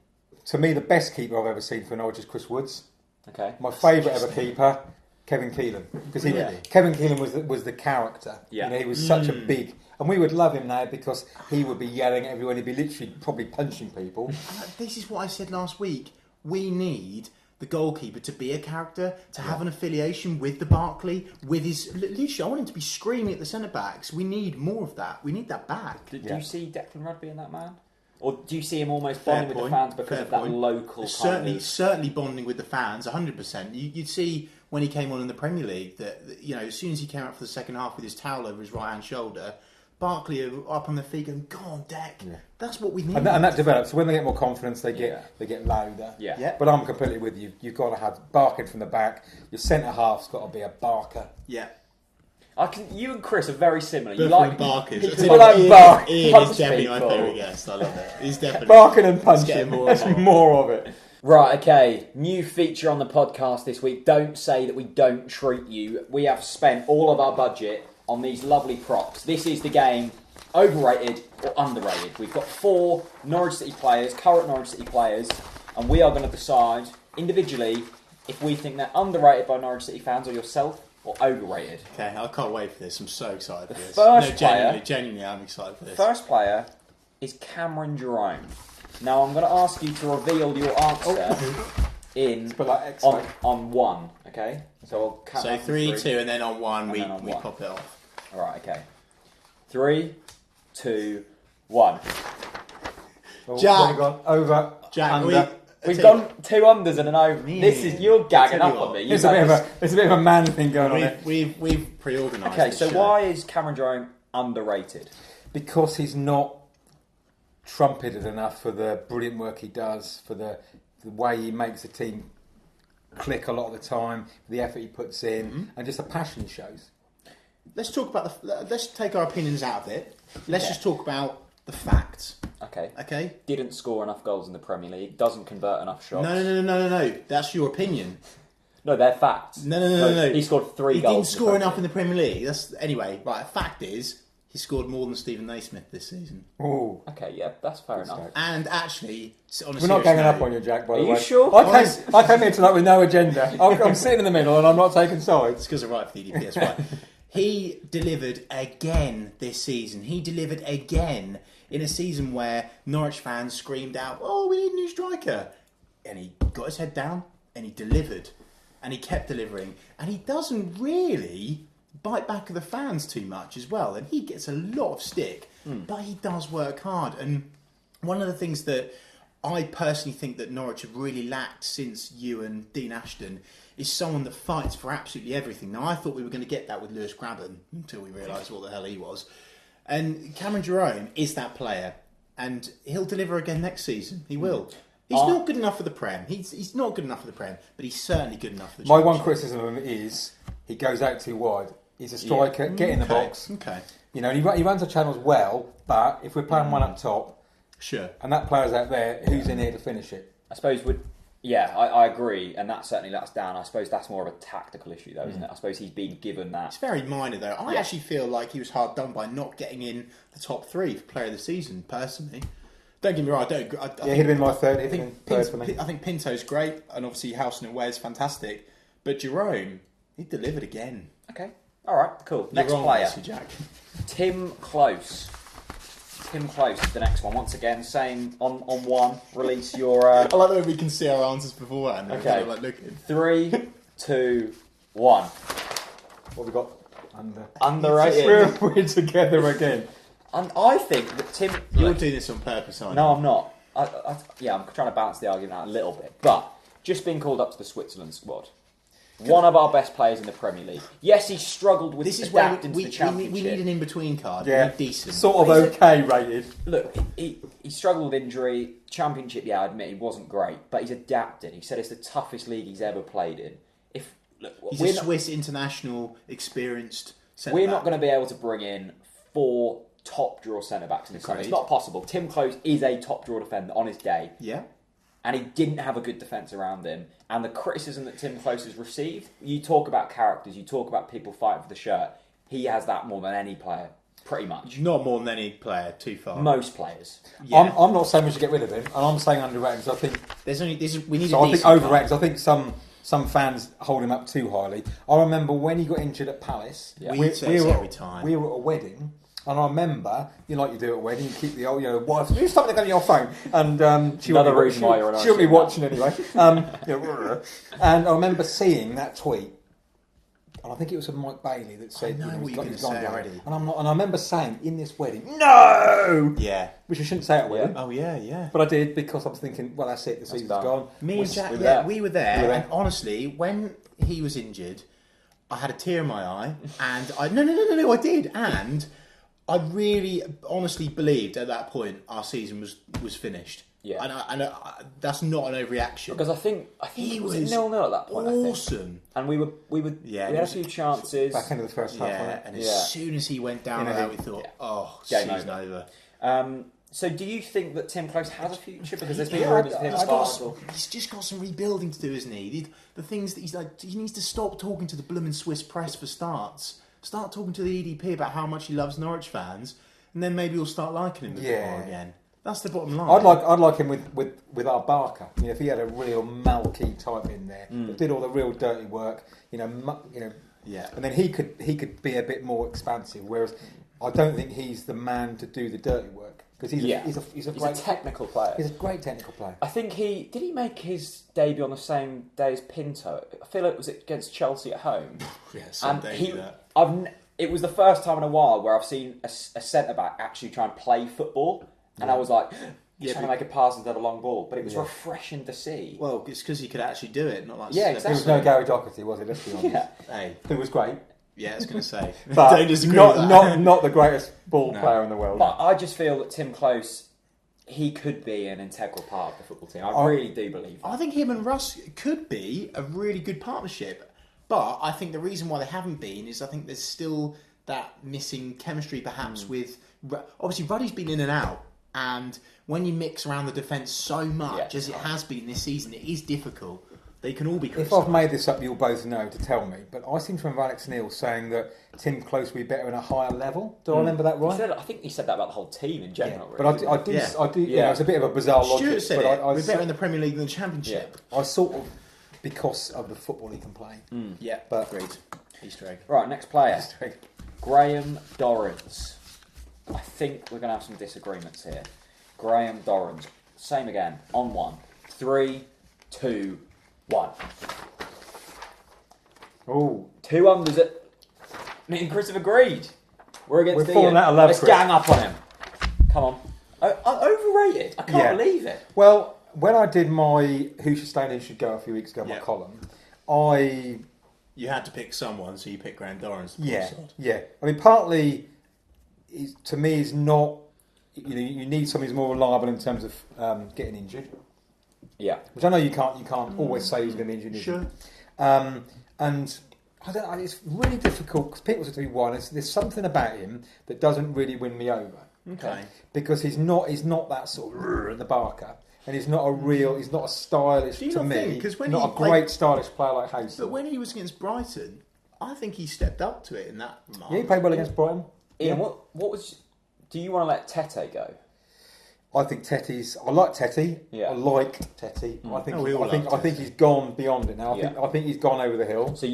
[SPEAKER 3] To me, the best keeper I've ever seen for Norwich is Chris Woods.
[SPEAKER 2] Okay.
[SPEAKER 3] My favourite ever keeper, Kevin Keelan. Because Kevin Keelan was the character.
[SPEAKER 2] Yeah.
[SPEAKER 3] He was such a big... And we would love him now because he would be yelling at everyone. He'd be literally probably punching people.
[SPEAKER 4] This is what I said last week. We need the goalkeeper to be a character, to have an affiliation with the Barkley, with his... Literally, I want him to be screaming at the centre-backs. We need more of that. We need that back.
[SPEAKER 2] Do you see Declan Rugby in that man? Or do you see him almost bonding with the fans because of that local
[SPEAKER 4] certainly bonding with the fans, 100%. You'd see when he came on in the Premier League that, as soon as he came out for the second half with his towel over his right-hand shoulder, Barkley are up on their feet going, "Go on, Deck." Yeah. That's what we need.
[SPEAKER 3] And that develops. So when they get more confidence, they get louder.
[SPEAKER 2] Yeah.
[SPEAKER 3] But I'm completely with you. You've got to have barking from the back. Your centre half's got to be a barker.
[SPEAKER 4] Yeah.
[SPEAKER 2] You and Chris are very similar. You
[SPEAKER 4] like barkers.
[SPEAKER 2] Ian
[SPEAKER 4] is definitely my favourite guest. I love it. He's definitely
[SPEAKER 3] barking and punching. More of it.
[SPEAKER 2] Right, okay. New feature on the podcast this week. Don't say that we don't treat you. We have spent all of our budget on these lovely props. This is the game, overrated or underrated. We've got 4 Norwich City players, current Norwich City players, and we are going to decide individually if we think they're underrated by Norwich City fans or yourself, or overrated.
[SPEAKER 4] Okay, I can't wait for this. I'm so excited for this. Genuinely, I'm excited for this.
[SPEAKER 2] First player is Cameron Jerome. Now, I'm going to ask you to reveal your answer on 1, okay? So I'll count
[SPEAKER 4] so 3, 2, and then on 1 we pop it off.
[SPEAKER 2] All right, okay. 3, 2, 1.
[SPEAKER 4] Jack.
[SPEAKER 3] Over.
[SPEAKER 4] Jack.
[SPEAKER 3] Under.
[SPEAKER 2] We've done 2 unders and an over. You're gagging up on me.
[SPEAKER 3] It's a bit of a man thing going on here.
[SPEAKER 4] We've pre-organised.
[SPEAKER 2] Okay, so why is Cameron Jerome underrated?
[SPEAKER 3] Because he's not trumpeted enough for the brilliant work he does, for the way he makes the team click a lot of the time, the effort he puts in, and just the passion he shows.
[SPEAKER 4] Let's talk about let's take our opinions out of it. Let's just talk about the facts. Okay.
[SPEAKER 2] Didn't score enough goals in the Premier League. Doesn't convert enough shots.
[SPEAKER 4] No. That's your opinion.
[SPEAKER 2] No, they're facts.
[SPEAKER 4] No.
[SPEAKER 2] He scored 3 goals.
[SPEAKER 4] He didn't score enough in the Premier League. Anyway. Right. Fact is, he scored more than Stephen Naismith this season.
[SPEAKER 3] Oh.
[SPEAKER 2] Okay, yeah, that's fair enough.
[SPEAKER 4] And actually,
[SPEAKER 3] we're not ganging up on you, Jack. By the way,
[SPEAKER 2] are you sure?
[SPEAKER 3] I came here tonight with no agenda. I'm sitting in the middle and I'm not taking sides.
[SPEAKER 4] It's because I write for the EDP. That's right. He delivered again this season. He delivered again in a season where Norwich fans screamed out, "Oh, we need a new striker," and he got his head down and he delivered, and he kept delivering, and he doesn't really bite back at the fans too much as well, and he gets a lot of stick, but he does work hard. And one of the things that I personally think that Norwich have really lacked since you and Dean Ashton is someone that fights for absolutely everything. Now, I thought we were going to get that with Lewis Grabban until we realised what the hell he was. And Cameron Jerome is that player, and he'll deliver again next season. He will. He's not good enough for the Prem. He's not good enough for the Prem, but he's certainly good enough for the Championship.
[SPEAKER 3] My one criticism of him is he goes out too wide. He's a striker. Get in the box.
[SPEAKER 4] Okay.
[SPEAKER 3] He runs the channels well, but if we're playing one up top,
[SPEAKER 4] sure,
[SPEAKER 3] and that player's out there, who's in here to finish it?
[SPEAKER 2] I suppose I agree, and that certainly lets down. I suppose that's more of a tactical issue, though, isn't it? I suppose he's been given that.
[SPEAKER 4] It's very minor, though. I actually feel like he was hard done by not getting in the top 3 for Player of the Season, personally. Don't get me wrong, I don't. I
[SPEAKER 3] he'd have been my third. I
[SPEAKER 4] think Pinto's great, and obviously Howson and Ware's fantastic. But Jerome, he delivered again.
[SPEAKER 2] Okay, all right, cool. Next player,
[SPEAKER 4] Jack.
[SPEAKER 2] Tim Klose. Tim Klose is the next one. Once again, same on 1. Release your.
[SPEAKER 4] I like the way we can see our answers beforehand.
[SPEAKER 2] Okay.
[SPEAKER 4] Like looking.
[SPEAKER 2] 3, 2, 1.
[SPEAKER 3] What have we got?
[SPEAKER 2] Underrated.
[SPEAKER 3] We're together again.
[SPEAKER 2] And I think that Tim...
[SPEAKER 4] You're doing this on purpose, aren't you?
[SPEAKER 2] No, I'm not. I'm trying to balance the argument out a little bit. But just being called up to the Switzerland squad. One of our best players in the Premier League. Yes, he struggled with adapting to the Championship.
[SPEAKER 4] We need an in-between card.
[SPEAKER 3] Yeah.
[SPEAKER 4] We need decent.
[SPEAKER 3] Sort of okay rated.
[SPEAKER 2] Look, he struggled with injury. Championship, I admit he wasn't great. But he's adapted. He said it's the toughest league he's ever played in.
[SPEAKER 4] He's a Swiss international, experienced centre-back.
[SPEAKER 2] We're not going to be able to bring in 4 top-draw centre-backs in this summer. It's not possible. Tim Klose is a top-draw defender on his day.
[SPEAKER 4] Yeah.
[SPEAKER 2] And he didn't have a good defence around him. And the criticism that Tim Klose has received, you talk about characters, you talk about people fighting for the shirt. He has that more than any player, pretty much.
[SPEAKER 4] Not more than any player, too far.
[SPEAKER 2] Most players.
[SPEAKER 3] Yeah. I'm not saying we should get rid of him, and I'm saying underrated. I think
[SPEAKER 4] we need.
[SPEAKER 3] So I think overrated. I think some fans hold him up too highly. I remember when he got injured at Palace.
[SPEAKER 4] Yeah. We say this every time.
[SPEAKER 3] We were at a wedding, And I remember, like you do at a wedding, you keep the old, wife, do something on your phone. And
[SPEAKER 2] Another reason why you're
[SPEAKER 3] she'll be watching anyway. And I remember seeing that tweet. And I think it was from Mike Bailey that said, he's gone already. And I remember saying in this wedding, no!
[SPEAKER 4] Yeah.
[SPEAKER 3] Which I shouldn't say at a wedding.
[SPEAKER 4] Oh, yeah.
[SPEAKER 3] But I did because I was thinking, well, that's it, the season's gone.
[SPEAKER 4] Me and Jack, we were there. And honestly, when he was injured, I had a tear in my eye. And I did. And I really honestly believed at that point our season was finished.
[SPEAKER 2] Yeah,
[SPEAKER 4] and that's not an overreaction
[SPEAKER 2] because I think he was 0-0 at that point.
[SPEAKER 4] Awesome,
[SPEAKER 2] and we had a few chances
[SPEAKER 3] back into the first half.
[SPEAKER 4] And as soon as he went down there, we thought, season over.
[SPEAKER 2] So, do you think that Tim Klose has a future? Because there's been rumours of him Sparkle.
[SPEAKER 4] He's just got some rebuilding to do, isn't he? The things that he needs to stop talking to the blooming Swiss press for starts. Start talking to the EDP about how much he loves Norwich fans, and then maybe we'll start liking him a bit more again. That's the bottom line.
[SPEAKER 3] I'd like him with our Barker. If he had a real Malky type in there that did all the real dirty work,
[SPEAKER 4] Yeah.
[SPEAKER 3] And then he could be a bit more expansive. Whereas I don't think he's the man to do the dirty work because he's a great
[SPEAKER 2] technical player.
[SPEAKER 3] He's a great technical player.
[SPEAKER 2] I think did he make his debut on the same day as Pinto? I feel like it was against Chelsea at home. It was the first time in a while where I've seen a centre back actually try and play football. And I was like, he's trying to make a pass instead of a long ball. But it was refreshing to see.
[SPEAKER 4] Well, it's because he could actually do it, not like...
[SPEAKER 2] Yeah, exactly.
[SPEAKER 3] There was no Gary Doherty, was it? Let's be honest.
[SPEAKER 2] Yeah.
[SPEAKER 4] Hey.
[SPEAKER 3] It was great.
[SPEAKER 4] Yeah, I was going to say.
[SPEAKER 3] But
[SPEAKER 4] don't disagree with that.
[SPEAKER 3] Not the greatest ball player in the world.
[SPEAKER 2] But I just feel that Tim Klose, he could be an integral part of the football team. I really do believe that.
[SPEAKER 4] I think him and Russ could be a really good partnership. But I think the reason why they haven't been is I think there's still that missing chemistry perhaps with... Obviously, Ruddy's been in and out. And when you mix around the defence so much as it has been this season, it is difficult. They can all be criticised.
[SPEAKER 3] If I've made this up, you'll both know to tell me. But I seem to remember Alex Neil saying that Tim Klose would be better in a higher level. Do I remember that right?
[SPEAKER 2] I think he said that about the whole team in general.
[SPEAKER 3] Yeah.
[SPEAKER 2] Really,
[SPEAKER 3] but I do. Yeah, it's a bit of a bizarre logic.
[SPEAKER 4] Stuart said
[SPEAKER 3] but
[SPEAKER 4] we're better in the Premier League than the Championship.
[SPEAKER 3] I sort of, because of the football he can play.
[SPEAKER 4] Yeah,
[SPEAKER 3] but
[SPEAKER 4] agreed. Easter egg.
[SPEAKER 2] Right, next player. Graham Dorrans. I think we're going to have some disagreements here. Graham Dorrans. Same again. On one. 3, 2, 1.
[SPEAKER 3] Oh.
[SPEAKER 2] 2 unders at... Me and Chris have agreed. We're against Ian.
[SPEAKER 3] Let's
[SPEAKER 2] gang up on him. Come on. Overrated. I can't believe it.
[SPEAKER 3] Well, when I did my Who Should Stay and Who Should Go a few weeks ago, my column,
[SPEAKER 4] You had to pick someone, so you picked Graham Dorrans.
[SPEAKER 3] Yeah. I mean, partly, to me, is not... You need somebody who's more reliable in terms of getting injured.
[SPEAKER 2] Yeah.
[SPEAKER 3] Which I know you can't always say he's going to be injured.
[SPEAKER 4] Sure.
[SPEAKER 3] And I don't know, it's really difficult because people say to me, there's something about him that doesn't really win me over.
[SPEAKER 4] Okay.
[SPEAKER 3] Because he's not that sort of the Barker. And he's not a stylish, to me, not a great stylish player like Hayes.
[SPEAKER 4] But when he was against Brighton, I think he stepped up to it in that remark.
[SPEAKER 3] Yeah, he played well against Brighton.
[SPEAKER 2] Ian, what was... Do you want to let Tete go?
[SPEAKER 3] I think I like Tete. Yeah. I like Tete. I think he's gone beyond it now. I think he's gone over the hill.
[SPEAKER 2] So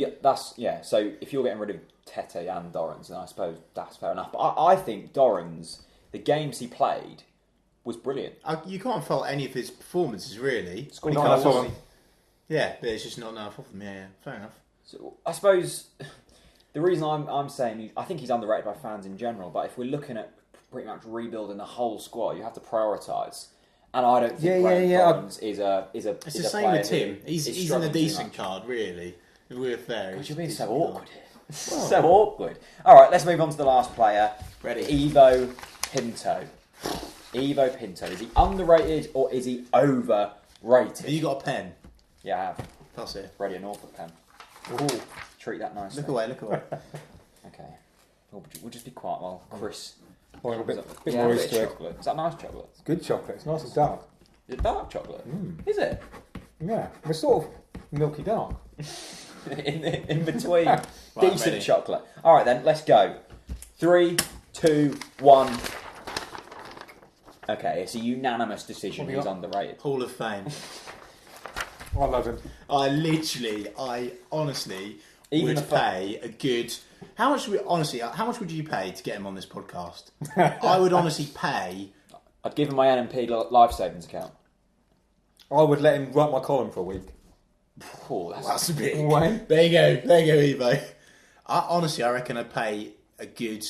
[SPEAKER 2] So if you're getting rid of Tete and Dorrans, then I suppose that's fair enough. But I think Dorrans, the games he played, was brilliant.
[SPEAKER 4] You can't fault any of his performances, really. Yeah, but it's just not enough of them. Yeah, fair enough.
[SPEAKER 2] So I suppose the reason I'm saying I think he's underrated by fans in general. But if we're looking at pretty much rebuilding the whole squad, you have to prioritise. And I don't think Dorrans is a
[SPEAKER 4] It's the same with Tim. He's in a decent card, really. If we're fair.
[SPEAKER 2] You're being so awkward here. So awkward. All right, let's move on to the last player.
[SPEAKER 4] Ready?
[SPEAKER 2] Evo Pinto. Evo Pinto. Is he underrated or is he overrated?
[SPEAKER 4] Have you got a pen?
[SPEAKER 2] Yeah, I have.
[SPEAKER 4] Pass it.
[SPEAKER 2] Ready, a Norfolk pen.
[SPEAKER 3] Ooh.
[SPEAKER 2] Treat that nicely.
[SPEAKER 4] Look away.
[SPEAKER 2] Okay. We'll just be quiet while Chris...
[SPEAKER 3] a bit
[SPEAKER 2] more
[SPEAKER 3] more
[SPEAKER 2] chocolate. Is that nice chocolate?
[SPEAKER 3] It's good chocolate. It's nice and dark.
[SPEAKER 2] Is it dark chocolate? Is it?
[SPEAKER 3] Yeah. We're sort of milky dark.
[SPEAKER 2] in between. Decent chocolate. All right, then. Let's go. 3, 2, 1. Okay, it's a unanimous decision. He's underrated.
[SPEAKER 4] Hall of Fame.
[SPEAKER 3] I love him.
[SPEAKER 4] I honestly would pay a good How much would you pay to get him on this podcast? I would honestly pay.
[SPEAKER 2] I'd give him my NMP life savings account.
[SPEAKER 3] I would let him write my column for a week.
[SPEAKER 2] Oh,
[SPEAKER 4] That's a bit.
[SPEAKER 3] Wayne?
[SPEAKER 4] There you go, Evo. I reckon I'd pay a good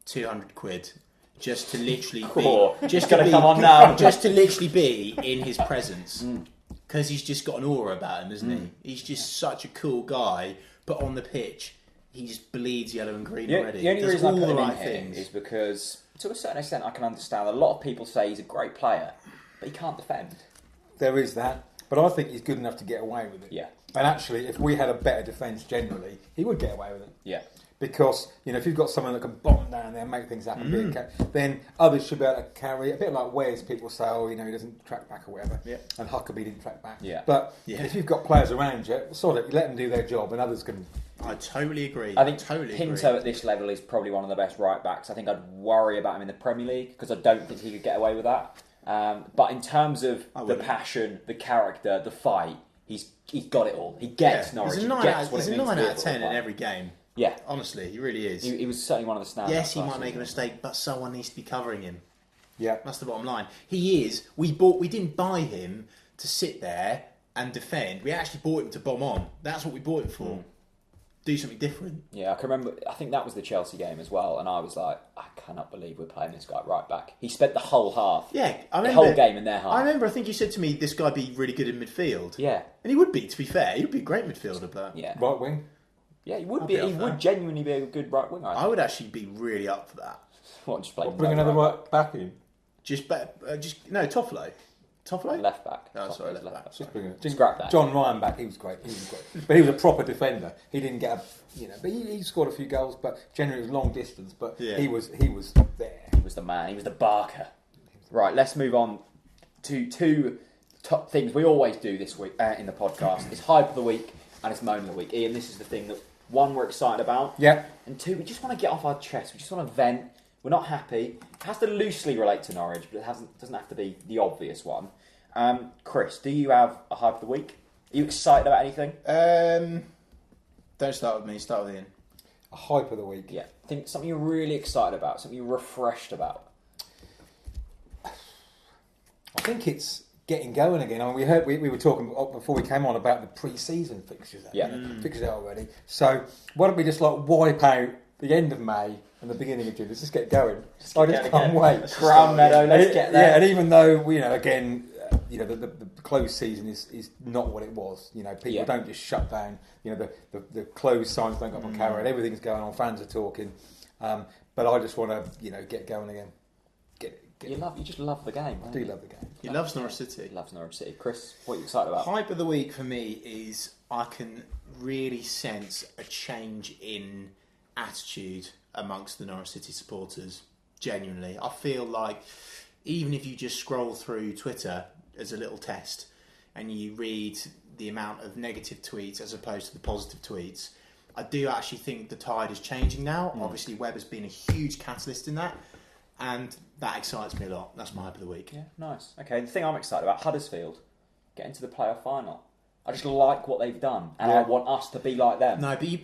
[SPEAKER 4] £200 just to literally be, just to come on now, just to literally be in his presence, because he's just got an aura about him, isn't he? He's just such a cool guy, but on the pitch, he just bleeds yellow and green already.
[SPEAKER 2] The only
[SPEAKER 4] Does
[SPEAKER 2] reason I
[SPEAKER 4] all
[SPEAKER 2] put
[SPEAKER 4] the
[SPEAKER 2] him
[SPEAKER 4] right
[SPEAKER 2] in here
[SPEAKER 4] things
[SPEAKER 2] is because, to a certain extent, I can understand. A lot of people say he's a great player, but he can't defend.
[SPEAKER 3] There is that, but I think he's good enough to get away with it.
[SPEAKER 2] Yeah.
[SPEAKER 3] And actually, if we had a better defence generally, he would get away with it.
[SPEAKER 2] Yeah.
[SPEAKER 3] Because, if you've got someone that can bomb down there and make things happen, then others should be able to carry, a bit like Wes, people say, he doesn't track back or whatever.
[SPEAKER 4] Yeah.
[SPEAKER 3] And Huckabee didn't track back.
[SPEAKER 2] Yeah.
[SPEAKER 3] But if you've got players around you, you let them do their job and others can...
[SPEAKER 4] I totally agree.
[SPEAKER 2] I think Pinto at this level is probably one of the best right backs. I think I'd worry about him in the Premier League because I don't think he could get away with that. But in terms of the passion, the character, the fight, he's got it all. He gets Norwich.
[SPEAKER 4] He's a 9 out of 10 in every game.
[SPEAKER 2] Yeah.
[SPEAKER 4] Honestly, he really is.
[SPEAKER 2] He was certainly one of the standouts.
[SPEAKER 4] Yes, he might make a mistake, but someone needs to be covering him.
[SPEAKER 3] Yeah.
[SPEAKER 4] That's the bottom line. He is. We didn't buy him to sit there and defend. We actually bought him to bomb on. That's what we bought him for. Do something different.
[SPEAKER 2] Yeah, I can remember. I think that was the Chelsea game as well, and I was like, I cannot believe we're playing this guy right back. He spent the whole half.
[SPEAKER 4] Yeah,
[SPEAKER 2] the whole game in their half.
[SPEAKER 4] I think you said to me, this guy'd be really good in midfield.
[SPEAKER 2] Yeah,
[SPEAKER 4] and he would be. To be fair, he'd be a great midfielder, but
[SPEAKER 2] yeah,
[SPEAKER 3] right wing.
[SPEAKER 2] Yeah, he would be. He would genuinely be a good right winger.
[SPEAKER 4] I would actually be really up for that.
[SPEAKER 2] What? Just play.
[SPEAKER 3] Bring another right back in.
[SPEAKER 4] Toffolo. Toffolo?
[SPEAKER 2] Left back.
[SPEAKER 4] Oh, sorry, left back.
[SPEAKER 3] Just bring
[SPEAKER 2] Scrap that.
[SPEAKER 3] John Ryan back. He was great. But he was a proper defender. He didn't get but he scored a few goals. But generally, it was long distance. But he was there.
[SPEAKER 2] He was the man. He was the barker. Right. Let's move on to two top things we always do this week in the podcast. It's hype of the week and it's moan of the week. Ian, this is the thing that one we're excited about.
[SPEAKER 3] Yeah.
[SPEAKER 2] And two, we just want to get off our chest. We just want to vent. We're not happy. It has to loosely relate to Norwich, but it doesn't have to be the obvious one. Chris, do you have a hype of the week? Are you excited about anything?
[SPEAKER 4] Don't start with me. Start with Ian.
[SPEAKER 3] A hype of the week.
[SPEAKER 2] Yeah. Think something you're really excited about. Something you're refreshed about.
[SPEAKER 3] I think it's getting going again. I mean, we were talking before we came on about the pre-season fixtures. Fixtures out already. So why don't we just wipe out the end of May and the beginning of June? Let's just get going. I just can't wait.
[SPEAKER 2] Crown Meadow. Let's get there.
[SPEAKER 3] Yeah, and even though the closed season is not what it was. People don't just shut down. The closed signs don't go up on camera. Everything's going on. Fans are talking. But I just want to get going again.
[SPEAKER 2] You just love the game.
[SPEAKER 3] I do love the game.
[SPEAKER 4] He loves Norwich City.
[SPEAKER 2] He loves Norwich City. Chris, what are you excited about?
[SPEAKER 4] Hype of the week for me is I can really sense a change in attitude amongst the Norwich City supporters. Genuinely, I feel like even if you just scroll through Twitter as a little test and you read the amount of negative tweets as opposed to the positive tweets, I do actually think the tide is changing now. Obviously, Webb has been a huge catalyst in that. And that excites me a lot. That's my hype of the week.
[SPEAKER 2] Yeah, nice. Okay, the thing I'm excited about, Huddersfield, getting to the playoff final. I just like what they've done, and I want us to be like them.
[SPEAKER 4] No, but you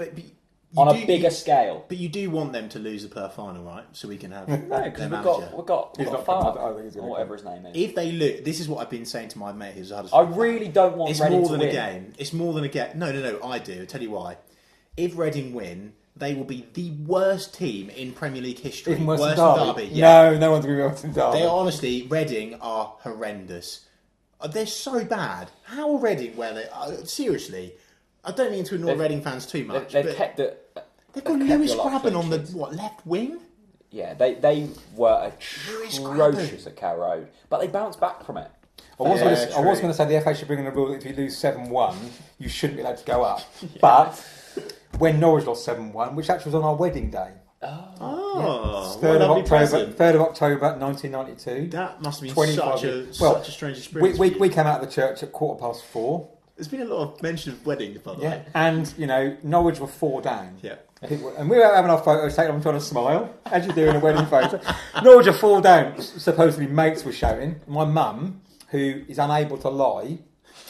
[SPEAKER 2] on a bigger scale.
[SPEAKER 4] But you do want them to lose the playoff final, right? So we can have
[SPEAKER 2] no, because we've got Farke, or whatever his name is.
[SPEAKER 4] If they lose, this is what I've been saying to my mate who's a Huddersfield.
[SPEAKER 2] I really don't want Reading to win.
[SPEAKER 4] It's more than a game. No, I do. I'll tell you why. If Reading win, they will be the worst team in Premier League history.
[SPEAKER 3] Even worse than
[SPEAKER 4] Derby.
[SPEAKER 3] Yeah. No one's going to be worse than Derby.
[SPEAKER 4] They honestly, Reading are horrendous. They're so bad. How are Reading where they are? Seriously, I don't mean to annoy Reading fans too much.
[SPEAKER 2] They've kept it.
[SPEAKER 4] They've got Lewis Grabban on the left wing.
[SPEAKER 2] Yeah, they were atrocious at Carrow Road, but they bounced back from it.
[SPEAKER 3] I was going to say the FA should bring in a rule that if you lose 7-1, you shouldn't be allowed to go up. But when Norwich lost 7-1, which actually was on our wedding day.
[SPEAKER 4] Oh,
[SPEAKER 3] 3rd of October 1992.
[SPEAKER 4] That must have been such a strange experience.
[SPEAKER 3] We came out of the church at 4:15.
[SPEAKER 4] There's been a lot of mention of weddings, by the way.
[SPEAKER 3] And Norwich were 4 down.
[SPEAKER 4] Yeah.
[SPEAKER 3] And we were having our photos taken. I'm trying to smile as you do in a wedding photo. Norwich are 4 down. Supposedly mates were shouting. My mum, who is unable to lie,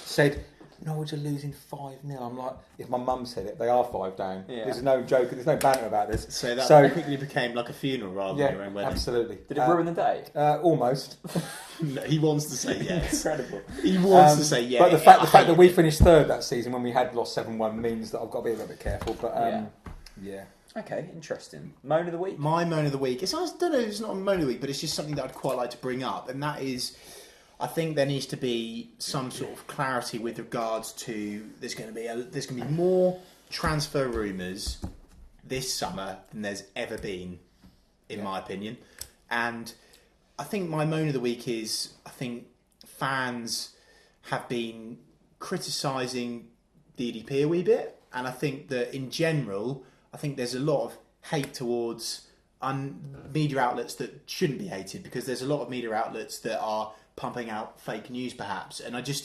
[SPEAKER 3] said, Norwich are losing 5-0. I'm like, if my mum said it, they are 5 down.
[SPEAKER 2] Yeah.
[SPEAKER 3] There's no joke, there's no banter about this.
[SPEAKER 4] So that quickly became like a funeral rather than your own wedding.
[SPEAKER 3] Absolutely.
[SPEAKER 2] Did it ruin the day?
[SPEAKER 3] Almost.
[SPEAKER 4] No, he wants to say yes.
[SPEAKER 2] Incredible.
[SPEAKER 4] He wants to say yes.
[SPEAKER 3] But the fact that we finished third that season when we had lost 7-1 means that I've got to be a little bit careful. But yeah.
[SPEAKER 2] Okay, interesting. Moan of the week?
[SPEAKER 4] My moan of the week. I don't know, it's not a moan of the week, but it's just something that I'd quite like to bring up, and that is, I think there needs to be some sort of clarity with regards to there's going to be more transfer rumours this summer than there's ever been, in my opinion. And I think my moan of the week is, I think fans have been criticising the EDP a wee bit, and I think that in general, I think there's a lot of hate towards media outlets that shouldn't be hated, because there's a lot of media outlets that are pumping out fake news, perhaps. And I don't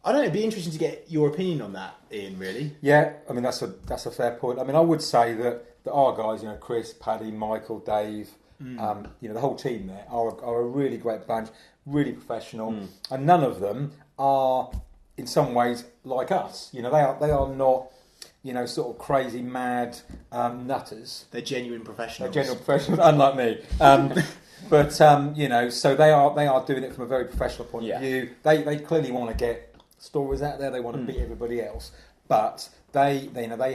[SPEAKER 4] know, it'd be interesting to get your opinion on that, Ian, really.
[SPEAKER 3] Yeah, I mean, that's a fair point. I mean, I would say that our guys, Chris, Paddy, Michael, Dave, the whole team there are a really great bunch, really professional, and none of them are, in some ways, like us. They are not, sort of crazy, mad nutters.
[SPEAKER 4] They're genuine professionals.
[SPEAKER 3] Unlike me. But so they are doing it from a very professional point of view. They clearly want to get stories out there. They want to beat everybody else, but they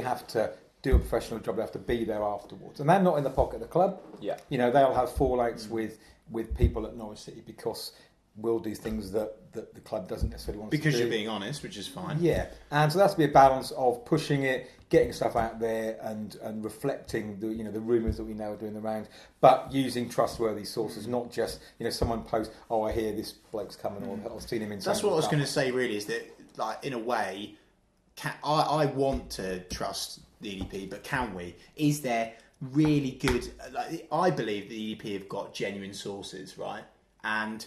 [SPEAKER 3] have to do a professional job. They have to be there afterwards, and they're not in the pocket of the club.
[SPEAKER 2] Yeah,
[SPEAKER 3] they'll have fallouts with people at Norwich City because we'll do things that the club doesn't necessarily want us to do.
[SPEAKER 4] Because you're being honest, which is fine.
[SPEAKER 3] Yeah, and so that's to be a balance of pushing it, getting stuff out there, and reflecting the rumours that we know are doing the rounds, but using trustworthy sources, not just someone posts, "Oh, I hear this bloke's coming," or "I've seen him in."
[SPEAKER 4] That's what I was going to say. Really, is that, like, in a way, I want to trust the EDP, but can we? Is there really good? Like, I believe the EDP have got genuine sources, right? And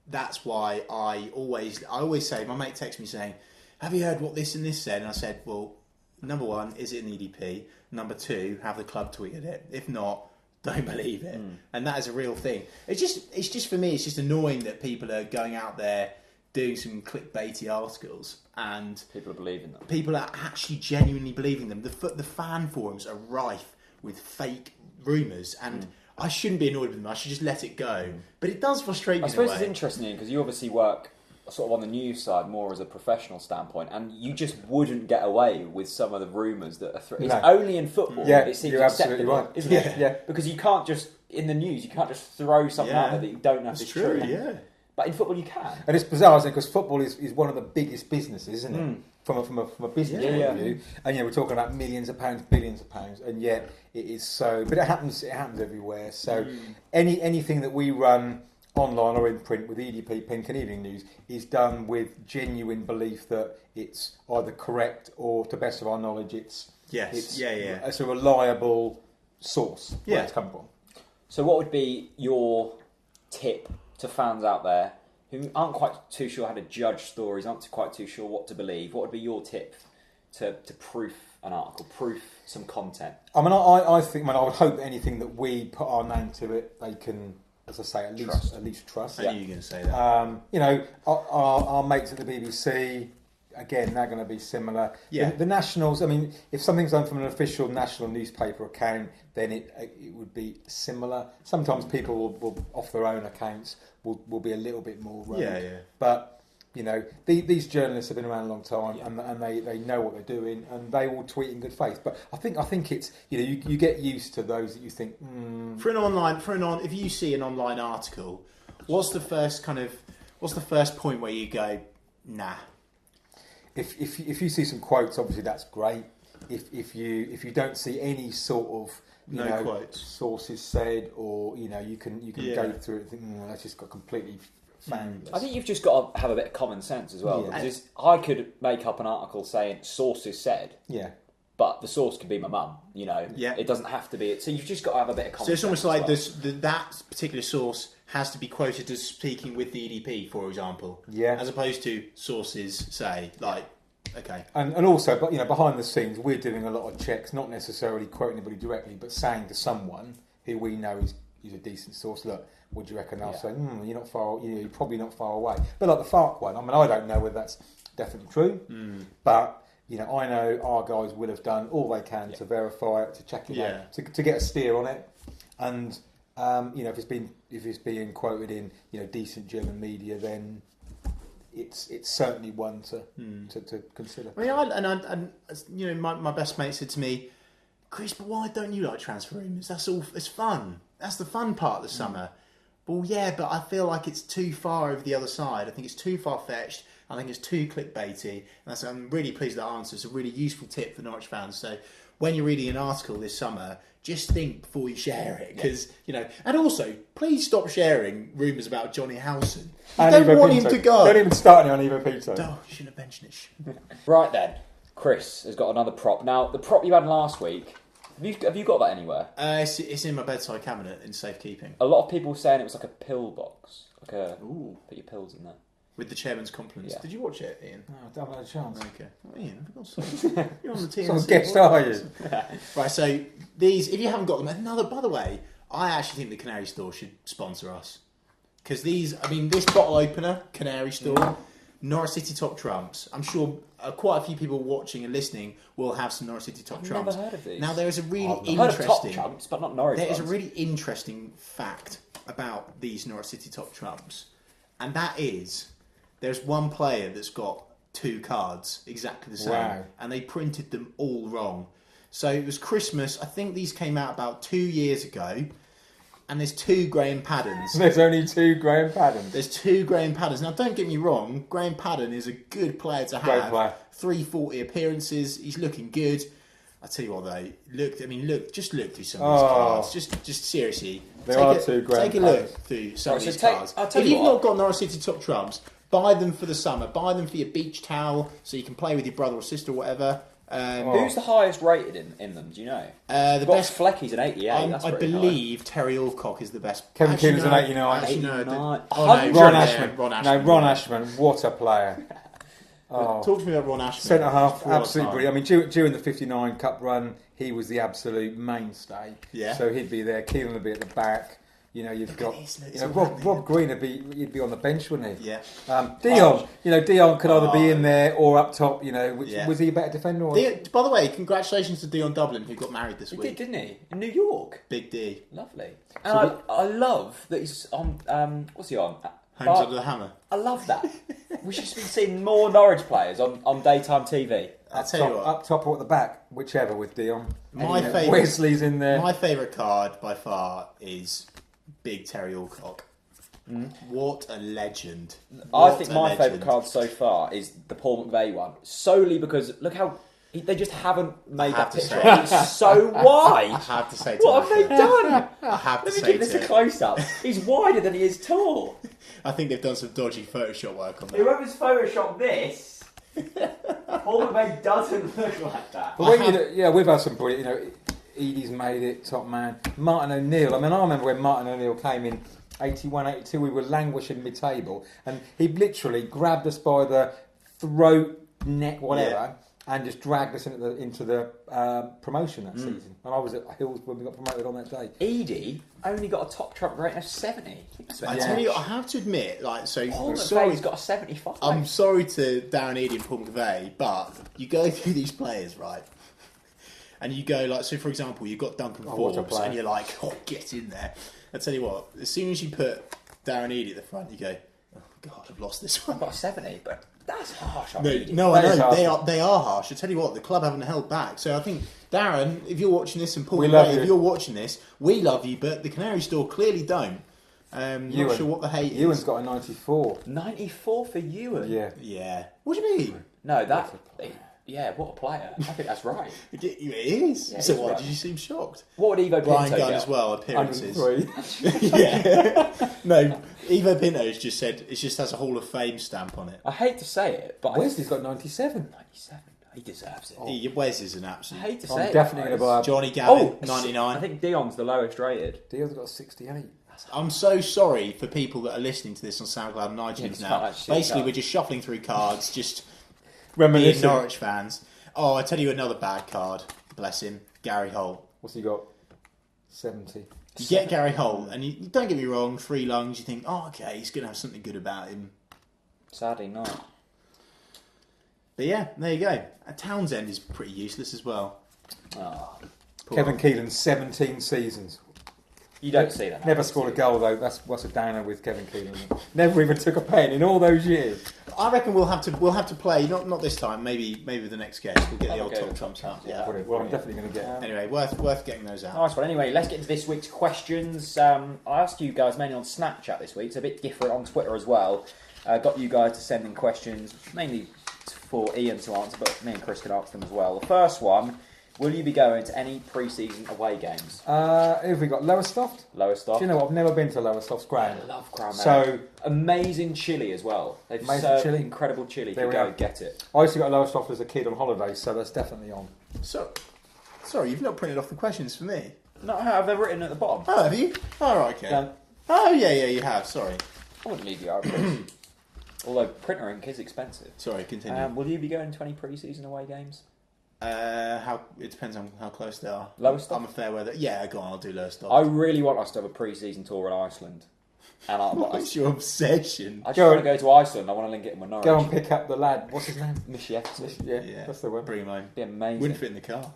[SPEAKER 4] that's why I always say, my mate texts me saying, "Have you heard what this and this said?" And I said, well, number one, is it an EDP? Number two, have the club tweeted it? If not, don't believe it. And that is a real thing. It's just for me, it's just annoying that people are going out there doing some clickbaity articles and
[SPEAKER 2] people are believing them.
[SPEAKER 4] People are actually genuinely believing them. The fan forums are rife with fake rumours, and I shouldn't be annoyed with them. I should just let it go. But it does frustrate me.
[SPEAKER 2] I suppose it's interesting because you obviously work sort of on the news side more as a professional standpoint, and you just wouldn't get away with some of the rumours that are it's only in football. It seems acceptable,
[SPEAKER 3] right.
[SPEAKER 2] isn't it? Yeah, because you can't just in the news you can't just throw something out there that you don't know if it's true.
[SPEAKER 4] Yeah.
[SPEAKER 2] But in football you can.
[SPEAKER 3] And it's bizarre, isn't it? Because football is one of the biggest businesses, isn't it? From a business point of view. And we're talking about millions of pounds, billions of pounds, and yet it is so. But it happens everywhere. So anything that we run online or in print with EDP, Pink and Evening News is done with genuine belief that it's either correct or, to best of our knowledge, it's a reliable source where it's come from.
[SPEAKER 2] So what would be your tip to fans out there who aren't quite too sure how to judge stories, aren't quite too sure what to believe? What would be your tip to proof an article, proof some content? I mean, I think, I would hope anything that we put our name to it, they can, as I say, at least trust.
[SPEAKER 4] I knew you were going to say that.
[SPEAKER 3] Our mates at the BBC, again, they're going to be similar. Yeah. The nationals, I mean, if something's done from an official national newspaper account, then it would be similar. Sometimes people will off their own accounts, will be a little bit more rogue. Yeah. But, these journalists have been around a long time, and they know what they're doing, and they will tweet in good faith. But I think it's, you get used to those that you think,
[SPEAKER 4] if you see an online article, what's the first point where you go, nah?
[SPEAKER 3] If you see some quotes, obviously that's great. If you don't see any sort of
[SPEAKER 4] quotes,
[SPEAKER 3] sources said, or you can go through it and think, that's just got completely foundless.
[SPEAKER 2] I think you've just got to have a bit of common sense as well. Because I could make up an article saying sources said. Yeah. But the source could be my mum, It doesn't have to be. So you've just got to have a bit of common sense. So
[SPEAKER 4] it's almost like that particular source has to be quoted as speaking with the EDP, for example. Yeah. As opposed to sources say, like, okay.
[SPEAKER 3] And also, but behind the scenes, we're doing a lot of checks, not necessarily quoting anybody directly, but saying to someone who we know is use a decent source. Look, what do you reckon? I'll say, you're not far. You're probably not far away. But like the Farke one, I mean, I don't know whether that's definitely true, but I know our guys will have done all they can to verify it, to check it out, to get a steer on it, and if it's being quoted in decent German media, then it's certainly one to consider.
[SPEAKER 4] I mean, my best mate said to me, Chris, but why don't you like transfer rumours? It's fun. That's the fun part of the summer. Well, yeah, but I feel like it's too far over the other side. I think it's too far-fetched. I think it's too clickbaity. And I'm really pleased with that answer. It's a really useful tip for Norwich fans. So when you're reading an article this summer, just think before you share it. Because, and also, please stop sharing rumours about Johnny Howson. You don't want him to go.
[SPEAKER 3] Don't even start on Ivo Pito.
[SPEAKER 4] Oh, you shouldn't have mentioned it.
[SPEAKER 2] Right then, Chris has got another prop. Now, the prop you had last week, have you got that anywhere?
[SPEAKER 4] It's in my bedside cabinet in safekeeping.
[SPEAKER 2] A lot of people saying it was like a pill box. Put your pills in there.
[SPEAKER 4] With the chairman's compliments. Yeah. Did you watch it, Ian?
[SPEAKER 3] No, I haven't had a chance.
[SPEAKER 4] Okay. Oh, Ian, for God's sake. You're on the TNC.
[SPEAKER 3] Some guest, are you?
[SPEAKER 4] Right, so these, if you haven't got them, by the way, I actually think the Canary store should sponsor us. Because this bottle opener, Canary store, Norwich City top trumps. I'm sure quite a few people watching and listening will have some Norwich City top trumps.
[SPEAKER 2] Never heard of these.
[SPEAKER 4] Now, there is a really interesting...
[SPEAKER 2] I've heard of top trumps, but not Norwich
[SPEAKER 4] There is
[SPEAKER 2] ones.
[SPEAKER 4] a really interesting fact about these Norwich City top trumps. And that is... There's one player that's got 2 cards exactly the same, and they printed them all wrong. So it was Christmas. I think these came out about 2 years ago, and there's 2 Graham Paddens.
[SPEAKER 3] There's only 2 Graham Paddens.
[SPEAKER 4] There's 2 Graham Paddens. Now, don't get me wrong. Graham Padden is a good player to have.
[SPEAKER 3] Great player.
[SPEAKER 4] 340 appearances. He's looking good. I tell you what, though, just look through some of these cards. Just seriously,
[SPEAKER 3] There are 2 Graham
[SPEAKER 4] Take a look through some of these cards.
[SPEAKER 2] If
[SPEAKER 4] you've not got Norwich City top trumps, buy them for the summer. Buy them for your beach towel so you can play with your brother or sister or whatever.
[SPEAKER 2] Who's the highest rated in them? Do you know?
[SPEAKER 4] The best
[SPEAKER 2] Flecky's an 88.
[SPEAKER 4] I believe Terry Alcock is the best.
[SPEAKER 3] Kevin Keenan's an 89.
[SPEAKER 4] Actually,
[SPEAKER 3] Ron Ashman. Ron Ashman. What a player.
[SPEAKER 4] Talk to me about Ron Ashman.
[SPEAKER 3] Centre half, absolutely brilliant. I mean, during the 59 Cup run, he was the absolute mainstay.
[SPEAKER 4] Yeah.
[SPEAKER 3] So he'd be there. Keelan would be at the back. You've got Rob Green he'd be on the bench, wouldn't he?
[SPEAKER 4] Yeah.
[SPEAKER 3] Dion, Dion could either be in there or up top. Was he a better defender? Or...
[SPEAKER 4] By the way, congratulations to Dion Dublin, who got married this week.
[SPEAKER 2] He did, didn't he? In New York.
[SPEAKER 4] Big D.
[SPEAKER 2] Lovely. And I love that he's on. What's he on?
[SPEAKER 4] Homes Under the Hammer.
[SPEAKER 2] I love that. We should be seeing more Norwich players on daytime TV.
[SPEAKER 4] I'll tell you what.
[SPEAKER 3] Up top or at the back, whichever with Dion.
[SPEAKER 4] Wesley's
[SPEAKER 3] in there.
[SPEAKER 4] My favourite card by far is Big Terry Alcock. What a legend.
[SPEAKER 2] I think my favourite card so far is the Paul McVeigh one. Solely because look how they just haven't made that picture. It's so wide.
[SPEAKER 4] I have to say,
[SPEAKER 2] what have they done?
[SPEAKER 4] I have to
[SPEAKER 2] Let me
[SPEAKER 4] say,
[SPEAKER 2] give this a close up. He's wider than he is tall.
[SPEAKER 4] I think they've done some dodgy Photoshop work on that.
[SPEAKER 2] Whoever's photoshopped this, Paul McVeigh doesn't look like that.
[SPEAKER 3] But we've had some brilliant. Edie's made it, top man. Martin O'Neill. I mean, I remember when Martin O'Neill came in 81, 82, we were languishing mid-table, and he literally grabbed us by the throat, neck, whatever, and just dragged us into the promotion that season. And I was at Hills when we got promoted on that day.
[SPEAKER 2] Edie only got a top trump rating of 70.
[SPEAKER 4] I tell you, I have to admit,
[SPEAKER 2] Paul McVeigh's got a 75.
[SPEAKER 4] I'm sorry to Darren Edie and Paul McVeigh, but you go through these players, right? And you go so for example, you've got Duncan Forbes, and you're like, get in there. I tell you what, as soon as you put Darren Edie at the front, you go, oh God, I've lost this one.
[SPEAKER 2] I've got a 70, but that's harsh on
[SPEAKER 4] Edie. No, I know, they are harsh. I tell you what, the club haven't held back. So I think, Darren, if you're watching this, and Paul McVeigh, if you're watching this, we love you, but the Canary store clearly don't. Not sure what the hate is.
[SPEAKER 3] Ewan's got a 94.
[SPEAKER 2] 94 for Ewan?
[SPEAKER 4] Yeah. What do you mean?
[SPEAKER 2] No, yeah, what a player. I think that's right.
[SPEAKER 4] It is.
[SPEAKER 2] Yeah,
[SPEAKER 4] so why
[SPEAKER 2] right.
[SPEAKER 4] did you seem shocked?
[SPEAKER 2] What would Evo Pinto
[SPEAKER 4] Brian Gunn
[SPEAKER 2] get?
[SPEAKER 4] as well, appearances.
[SPEAKER 3] 103.
[SPEAKER 4] Yeah. No, Evo Pinto's just said it just has a Hall of Fame stamp on it.
[SPEAKER 2] I hate to say it, but
[SPEAKER 3] Wesley's got 97.
[SPEAKER 2] 97. He deserves it.
[SPEAKER 4] Wes is an absolute...
[SPEAKER 2] I hate to
[SPEAKER 3] I'm
[SPEAKER 2] say it.
[SPEAKER 3] definitely going to buy
[SPEAKER 4] Johnny Gavin, 99.
[SPEAKER 2] I think Dion's the lowest rated.
[SPEAKER 3] Dion's got 68.
[SPEAKER 4] I'm so sorry for people that are listening to this on SoundCloud and iTunes now. Basically, we're just shuffling through cards, just being Norwich fans. I tell you another bad card. Bless him. Gary Holt.
[SPEAKER 3] What's he got? 70.
[SPEAKER 4] You get Gary Holt, and you don't get me wrong, 3 lungs, you think, oh, okay, he's going to have something good about him.
[SPEAKER 2] Sadly not.
[SPEAKER 4] But yeah, there you go. Townsend is pretty useless as well.
[SPEAKER 2] Oh.
[SPEAKER 3] Kevin Keelan, 17 seasons.
[SPEAKER 2] You don't see that.
[SPEAKER 3] Never scored a goal though. That's what's a downer with Kevin Keelan. Never even took a pen in all those years.
[SPEAKER 4] I reckon we'll have to play not this time. Maybe the next game. We'll get the old top trumps out. Yeah.
[SPEAKER 3] Brilliant. Well, I'm definitely going to get.
[SPEAKER 4] Anyway, worth getting those out.
[SPEAKER 2] Nice one. Anyway, let's get into this week's questions. I asked you guys mainly on Snapchat this week. It's a bit different on Twitter as well. Got you guys to send in questions, mainly for Ian to answer, but me and Chris can answer them as well. The first one. Will you be going to any pre-season away games?
[SPEAKER 3] Who have we got? Lowestoft?
[SPEAKER 2] Lowestoft.
[SPEAKER 3] Do you know what? I've never been to Lowestoft's ground.
[SPEAKER 2] I love ground.
[SPEAKER 3] So
[SPEAKER 2] amazing chili as well. They've served incredible chili. If you go get it.
[SPEAKER 3] I used to go to Lowestoft as a kid on holiday, so that's definitely on.
[SPEAKER 4] So, sorry, you've not printed off the questions for me.
[SPEAKER 2] No, I've written at the bottom.
[SPEAKER 4] Oh, have you? Oh, right, okay.
[SPEAKER 3] Yeah.
[SPEAKER 4] Oh, yeah, you have. Sorry.
[SPEAKER 2] I wouldn't leave you out, Chris. Although printer ink is expensive.
[SPEAKER 4] Sorry, continue.
[SPEAKER 2] Will you be going to any pre-season away games?
[SPEAKER 4] It depends on how close they are.
[SPEAKER 2] Lowestoft?
[SPEAKER 4] I'm a fair weather. Yeah, go on, I'll do Lowestoft.
[SPEAKER 2] I really want us to have a pre-season tour in Iceland. And
[SPEAKER 4] What's your obsession?
[SPEAKER 2] I just want to go to Iceland. I want to link it in with Norwich.
[SPEAKER 3] Go and pick up the lad. What's his name?
[SPEAKER 2] Mischief.
[SPEAKER 3] That's the one.
[SPEAKER 4] Bring him home.
[SPEAKER 2] Be amazing.
[SPEAKER 4] Wouldn't fit in the car.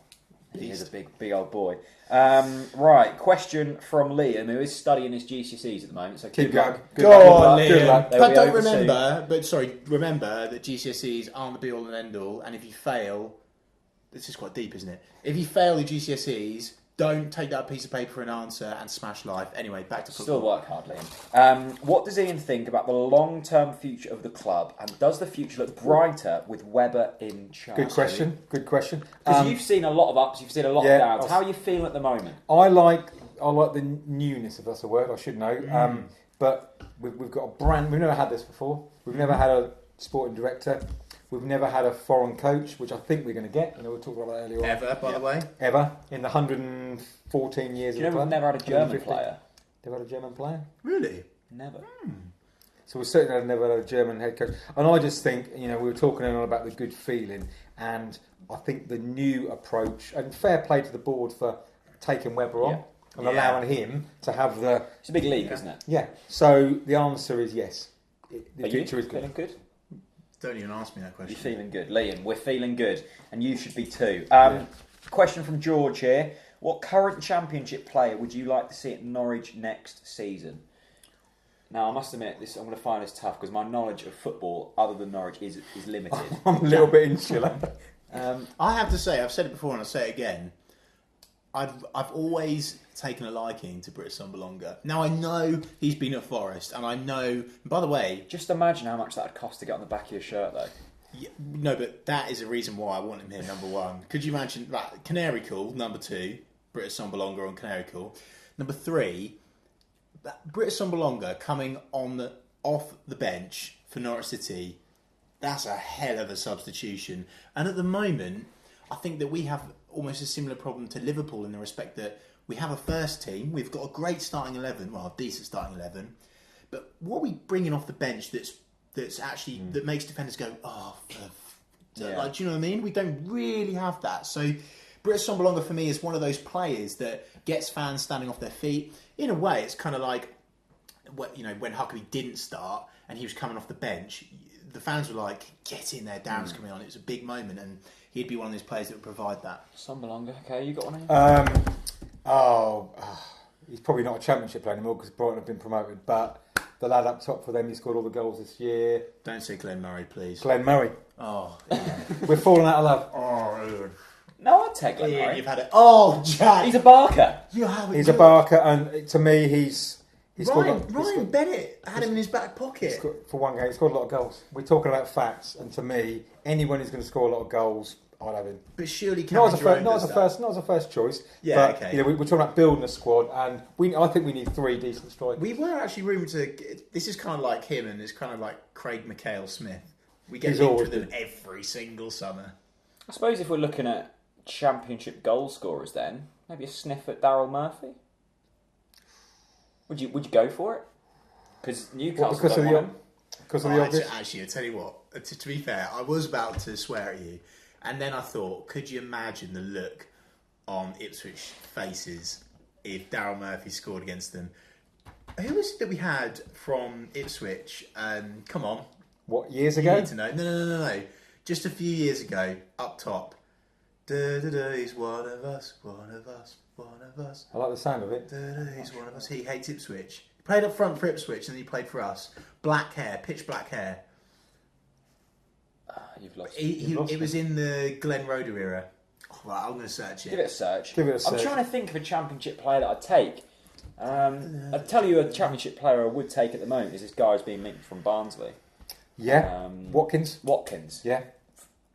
[SPEAKER 2] He is a big old boy. Right, question from Liam, who is studying his GCSEs at the moment. So
[SPEAKER 3] Keep going.
[SPEAKER 4] Go on, Liam.
[SPEAKER 3] Good luck.
[SPEAKER 4] But don't remember that GCSEs aren't the be-all and end-all, and if you fail, this is quite deep, isn't it? If you fail the GCSEs, don't take that piece of paper for an answer and smash life. Anyway, back to football.
[SPEAKER 2] Still work hard, Liam. What does Ian think about the long-term future of the club, and does the future look brighter with Webber in charge?
[SPEAKER 3] Good question.
[SPEAKER 2] Because you've seen a lot of ups, you've seen a lot of downs. How are you feeling at the moment?
[SPEAKER 3] I like the newness, if that's a word. I should know. But we've got a brand. We've never had this before. We've never had a sporting director. We've never had a foreign coach, which I think we're going to get. We talked about that earlier on.
[SPEAKER 4] Ever, by the way?
[SPEAKER 3] Ever. In the 114 years of the club.
[SPEAKER 2] We've never had a German player.
[SPEAKER 3] Never had a German player?
[SPEAKER 4] Really?
[SPEAKER 2] Never.
[SPEAKER 3] So we certainly have never had a German head coach. And I just think, we were talking about the good feeling, and I think the new approach, and fair play to the board for taking Webber on and allowing him to have the...
[SPEAKER 2] It's a big league, isn't it?
[SPEAKER 3] Yeah. So the answer is yes. The future is
[SPEAKER 2] feeling good?
[SPEAKER 4] Don't even ask me that question.
[SPEAKER 2] You're feeling good. Liam, we're feeling good. And you should be too. Question from George here. What current championship player would you like to see at Norwich next season? Now, I must admit, I'm going to find this tough because my knowledge of football, other than Norwich, is limited.
[SPEAKER 3] I'm a little bit insular.
[SPEAKER 4] I have to say, I've said it before and I'll say it again, I've always taken a liking to Britt Sombalonga. Now, I know he's been at Forest, and I know... By the way...
[SPEAKER 2] Just imagine how much that would cost to get on the back of your shirt, though.
[SPEAKER 4] Yeah, no, but that is a reason why I want him here, number one. Could you imagine that? Canary Cool, number 2. Britt Sombalonga on Canary Cool. Number 3, Britt Sombalonga coming off the bench for Norwich City. That's a hell of a substitution. And at the moment, I think that we have almost a similar problem to Liverpool in the respect that we have a first team, we've got a great starting 11, well, a decent starting 11, but what are we bringing off the bench that's actually, that makes defenders go, do you know what I mean? We don't really have that. So Britt Sombalonga for me is one of those players that gets fans standing off their feet. In a way, it's kind of like, when Huckabee didn't start and he was coming off the bench, the fans were like, get in there, Darren's coming on. It was a big moment, and he'd be one of those players that would provide that.
[SPEAKER 2] Sombalonga, okay, you got one here?
[SPEAKER 3] He's probably not a championship player anymore because Brighton have been promoted, but the lad up top for them, he scored all the goals this year.
[SPEAKER 4] Don't say Glenn Murray, please.
[SPEAKER 3] Glenn Murray.
[SPEAKER 4] Oh, yeah.
[SPEAKER 3] We're falling out of love.
[SPEAKER 4] Oh,
[SPEAKER 2] no, I'd take Glenn Murray.
[SPEAKER 4] You've had it. Oh, Jack.
[SPEAKER 2] He's a barker.
[SPEAKER 3] He's a barker, and to me, he's
[SPEAKER 4] Ryan Bennett had him in his back pocket.
[SPEAKER 3] For one game, he scored a lot of goals. We're talking about facts, and to me, anyone who's going to score a lot of goals, I'd have him.
[SPEAKER 4] But surely
[SPEAKER 3] not as a first choice.
[SPEAKER 4] Yeah,
[SPEAKER 3] but,
[SPEAKER 4] okay.
[SPEAKER 3] We're talking about building a squad, and I think we need 3 decent strikers.
[SPEAKER 4] We were actually rumoured to. This is kind of like him, and it's kind of like Craig McHale-Smith. We get linked with them every single summer.
[SPEAKER 2] I suppose if we're looking at championship goal scorers, then maybe a sniff at Daryl Murphy. Would you go for it? Because Newcastle
[SPEAKER 3] because of the obvious.
[SPEAKER 4] Actually, I tell you what. To be fair, I was about to swear at you, and then I thought, could you imagine the look on Ipswich faces if Daryl Murphy scored against them. Who was it that we had from Ipswich? Come on.
[SPEAKER 3] What, years
[SPEAKER 4] You
[SPEAKER 3] ago?
[SPEAKER 4] need to know. No. Just a few years ago, up top. He's one of us, one of us, one of us.
[SPEAKER 3] I like the sound of it.
[SPEAKER 4] He's one of us. He hates Ipswich. He played up front for Ipswich and then he played for us. Black hair, pitch black hair.
[SPEAKER 2] You've lost.
[SPEAKER 4] It was in the Glenn Roeder era. Oh, right, I'm going to search it.
[SPEAKER 2] Give it a search.
[SPEAKER 3] I'm
[SPEAKER 2] trying to think of a Championship player that I'd take. I'd tell you a Championship player I would take at the moment is this guy who's being linked from Barnsley.
[SPEAKER 3] Yeah. Watkins.
[SPEAKER 2] Yeah.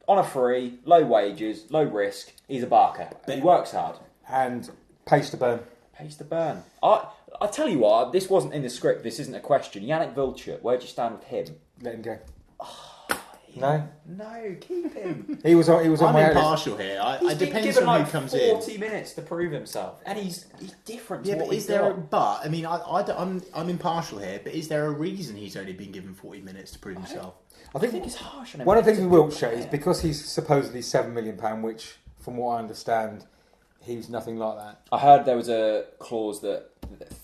[SPEAKER 2] On a free, low wages, low risk. He's a barker. But he works hard.
[SPEAKER 3] And pace to burn.
[SPEAKER 2] Pays to burn. I tell you what, this wasn't in the script. This isn't a question. Yannick Vilchet, where do you stand with him?
[SPEAKER 3] Let him go.
[SPEAKER 2] No, keep him.
[SPEAKER 3] He was on my
[SPEAKER 4] impartial here.
[SPEAKER 2] He's
[SPEAKER 4] it
[SPEAKER 2] been
[SPEAKER 4] depends
[SPEAKER 2] given
[SPEAKER 4] on
[SPEAKER 2] like
[SPEAKER 4] who comes
[SPEAKER 2] 40
[SPEAKER 4] in.
[SPEAKER 2] minutes to prove himself, and he's different.
[SPEAKER 4] Yeah,
[SPEAKER 2] to
[SPEAKER 4] but
[SPEAKER 2] what
[SPEAKER 4] is
[SPEAKER 2] we've
[SPEAKER 4] there?
[SPEAKER 2] got.
[SPEAKER 4] I mean, I'm impartial here. But is there a reason he's only been given 40 minutes to prove himself?
[SPEAKER 2] I think it's harsh on him.
[SPEAKER 3] One of the things with Wiltshire is because he's supposedly £7 million, which, from what I understand, he's nothing like that.
[SPEAKER 2] I heard there was a clause that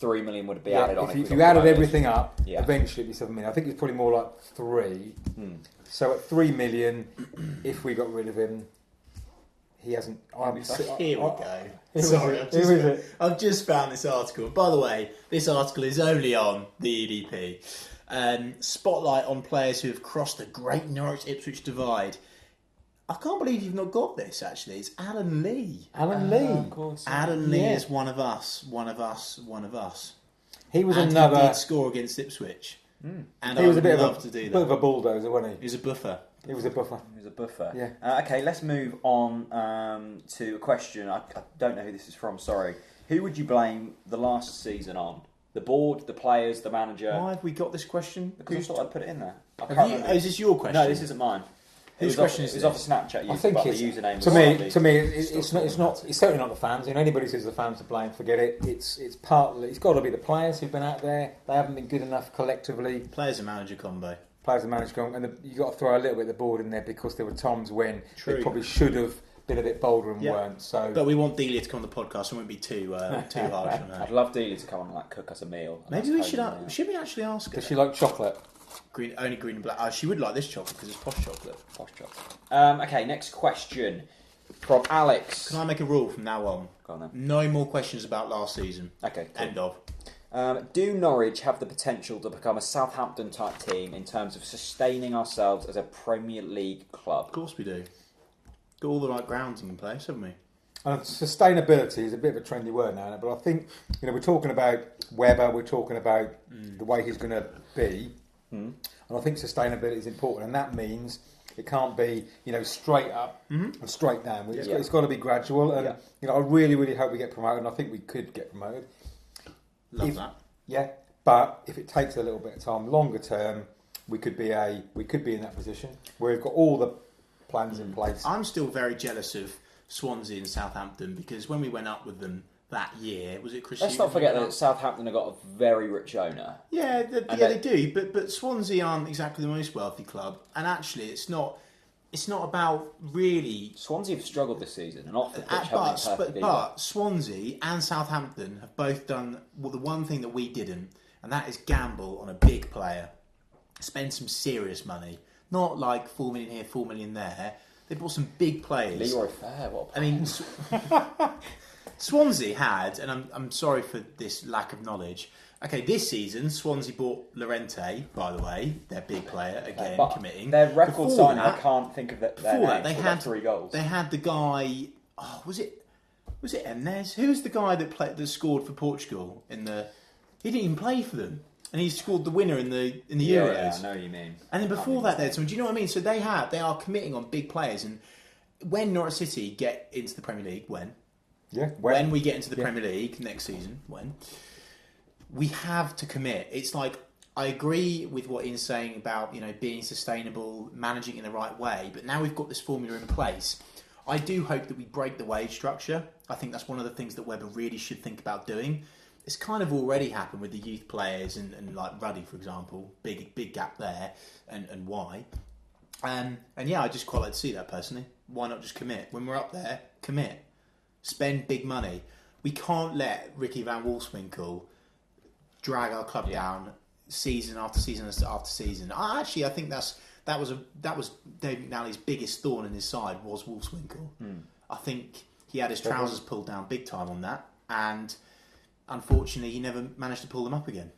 [SPEAKER 2] 3 million would be added on.
[SPEAKER 3] If you added everything up,
[SPEAKER 2] Yeah.
[SPEAKER 3] eventually it'd be 7 million. I think it's probably more like 3. So at 3 million, if we got rid of him, he hasn't.
[SPEAKER 4] Here we go.
[SPEAKER 3] Who is
[SPEAKER 4] Sorry,
[SPEAKER 3] it?
[SPEAKER 4] I've just found this article. By the way, this article is only on the EDP. Spotlight on players who have crossed the great Norwich-Ipswich divide. I can't believe you've not got this, actually. It's Alan Lee.
[SPEAKER 3] Alan Lee.
[SPEAKER 2] Of course.
[SPEAKER 4] Alan Lee is one of us.
[SPEAKER 3] He was
[SPEAKER 4] And
[SPEAKER 3] another.
[SPEAKER 4] he did score against Ipswich. And
[SPEAKER 3] He
[SPEAKER 4] I
[SPEAKER 3] was a
[SPEAKER 4] would
[SPEAKER 3] bit
[SPEAKER 4] love
[SPEAKER 3] of
[SPEAKER 4] to do
[SPEAKER 3] bit
[SPEAKER 4] that.
[SPEAKER 3] of a bulldozer, wasn't
[SPEAKER 4] He was a buffer.
[SPEAKER 3] he? He was a buffer.
[SPEAKER 2] He was a buffer.
[SPEAKER 3] Yeah.
[SPEAKER 2] Okay, let's move on to a question. I don't know who this is from. Sorry. Who would you blame the last season on? The board, the players, the manager?
[SPEAKER 4] Why have we got this question?
[SPEAKER 2] Because I thought I'd put it in there. I can't
[SPEAKER 4] Have you,
[SPEAKER 2] remember.
[SPEAKER 4] is this your question?
[SPEAKER 2] No, this isn't mine.
[SPEAKER 4] Whose
[SPEAKER 2] It was
[SPEAKER 4] question
[SPEAKER 2] off,
[SPEAKER 4] is
[SPEAKER 2] it was
[SPEAKER 4] this?
[SPEAKER 2] off a Snapchat.
[SPEAKER 3] I think
[SPEAKER 2] but
[SPEAKER 3] it's
[SPEAKER 2] the username was
[SPEAKER 3] to
[SPEAKER 2] slightly-
[SPEAKER 3] me. It's not. It's certainly not the fans. Anybody says the fans to blame, forget it. It's partly. It's got to be the players who've been out there. They haven't been good enough collectively.
[SPEAKER 4] Players and manager combo.
[SPEAKER 3] Players and managers gone, and you got to throw a little bit of the board in there because there were times when
[SPEAKER 4] True.
[SPEAKER 3] they probably should have been a bit bolder and
[SPEAKER 4] Yeah.
[SPEAKER 3] weren't. So,
[SPEAKER 4] But we want Delia to come on the podcast, so we won't be too harsh on
[SPEAKER 2] I'd
[SPEAKER 4] her.
[SPEAKER 2] love Delia to come on and like cook us a meal.
[SPEAKER 4] Maybe we should. Should we actually ask her?
[SPEAKER 3] does she like chocolate?
[SPEAKER 4] Only green and black. She would like this chocolate because it's posh chocolate.
[SPEAKER 2] Posh chocolate. Okay, next question from Alex.
[SPEAKER 4] Can I make a rule from now on?
[SPEAKER 2] Go on then.
[SPEAKER 4] No more questions about last season.
[SPEAKER 2] Okay, cool.
[SPEAKER 4] End of.
[SPEAKER 2] Do Norwich have the potential to become a Southampton type team in terms of sustaining ourselves as a Premier League club?
[SPEAKER 4] Of course we do. Got all the right grounds in place, haven't we?
[SPEAKER 3] And sustainability is a bit of a trendy word now, but I think we're talking about Webber, we're talking about the way he's going to be, and I think sustainability is important, and that means it can't be straight up and straight down. It's got to be gradual, and I really, really hope we get promoted, and I think we could get promoted.
[SPEAKER 4] Love that.
[SPEAKER 3] Yeah, but if it takes a little bit of time, longer term, we could be in that position where we've got all the plans in place.
[SPEAKER 4] I'm still very jealous of Swansea and Southampton because when we went up with them that year, was it Chris?
[SPEAKER 2] Let's not forget that Southampton have got a very rich owner.
[SPEAKER 4] Yeah, they do. But Swansea aren't exactly the most wealthy club, and actually, it's not about really.
[SPEAKER 2] Swansea have struggled this season, and off the pitch haven't been perfect either.
[SPEAKER 4] But Swansea and Southampton have both done the one thing that we didn't, and that is gamble on a big player, spend some serious money, not like 4 million here, 4 million there. They bought some big players.
[SPEAKER 2] Leroy Fair, what a
[SPEAKER 4] I mean, Swansea had, and I'm sorry for this lack of knowledge. Okay, this season Swansea bought Llorente, by the way, their big player again,
[SPEAKER 2] but
[SPEAKER 4] committing.
[SPEAKER 2] Their record
[SPEAKER 4] Before
[SPEAKER 2] signing, I
[SPEAKER 4] that-
[SPEAKER 2] can't think of their
[SPEAKER 4] Before
[SPEAKER 2] name.
[SPEAKER 4] that, they
[SPEAKER 2] They've
[SPEAKER 4] had
[SPEAKER 2] got 3 goals.
[SPEAKER 4] They had the guy. Oh, was it Emnes? Who was the guy that scored for Portugal in the? He didn't even play for them, and he scored the winner in the Euros.
[SPEAKER 2] Yeah, I know what you mean.
[SPEAKER 4] And then before that, they had someone. Do you know what I mean? So they are committing on big players, and when Norwich City get into the Premier League, when we get into the Premier League next season, we have to commit. It's like I agree with what Ian's saying about being sustainable, managing in the right way. But now we've got this formula in place. I do hope that we break the wage structure. I think that's one of the things that Webber really should think about doing. It's kind of already happened with the youth players and like Ruddy, for example. Big gap there, and why? And yeah, I just quite like to see that personally. Why not just commit? When we're up there, commit. Spend big money. we can't let Ricky Van Wolfswinkel drag our club down season after season after season. I think that was David McNally's biggest thorn in his side was Wolfswinkel. I think he had his trousers pulled down big time on that, and unfortunately, he never managed to pull them up again.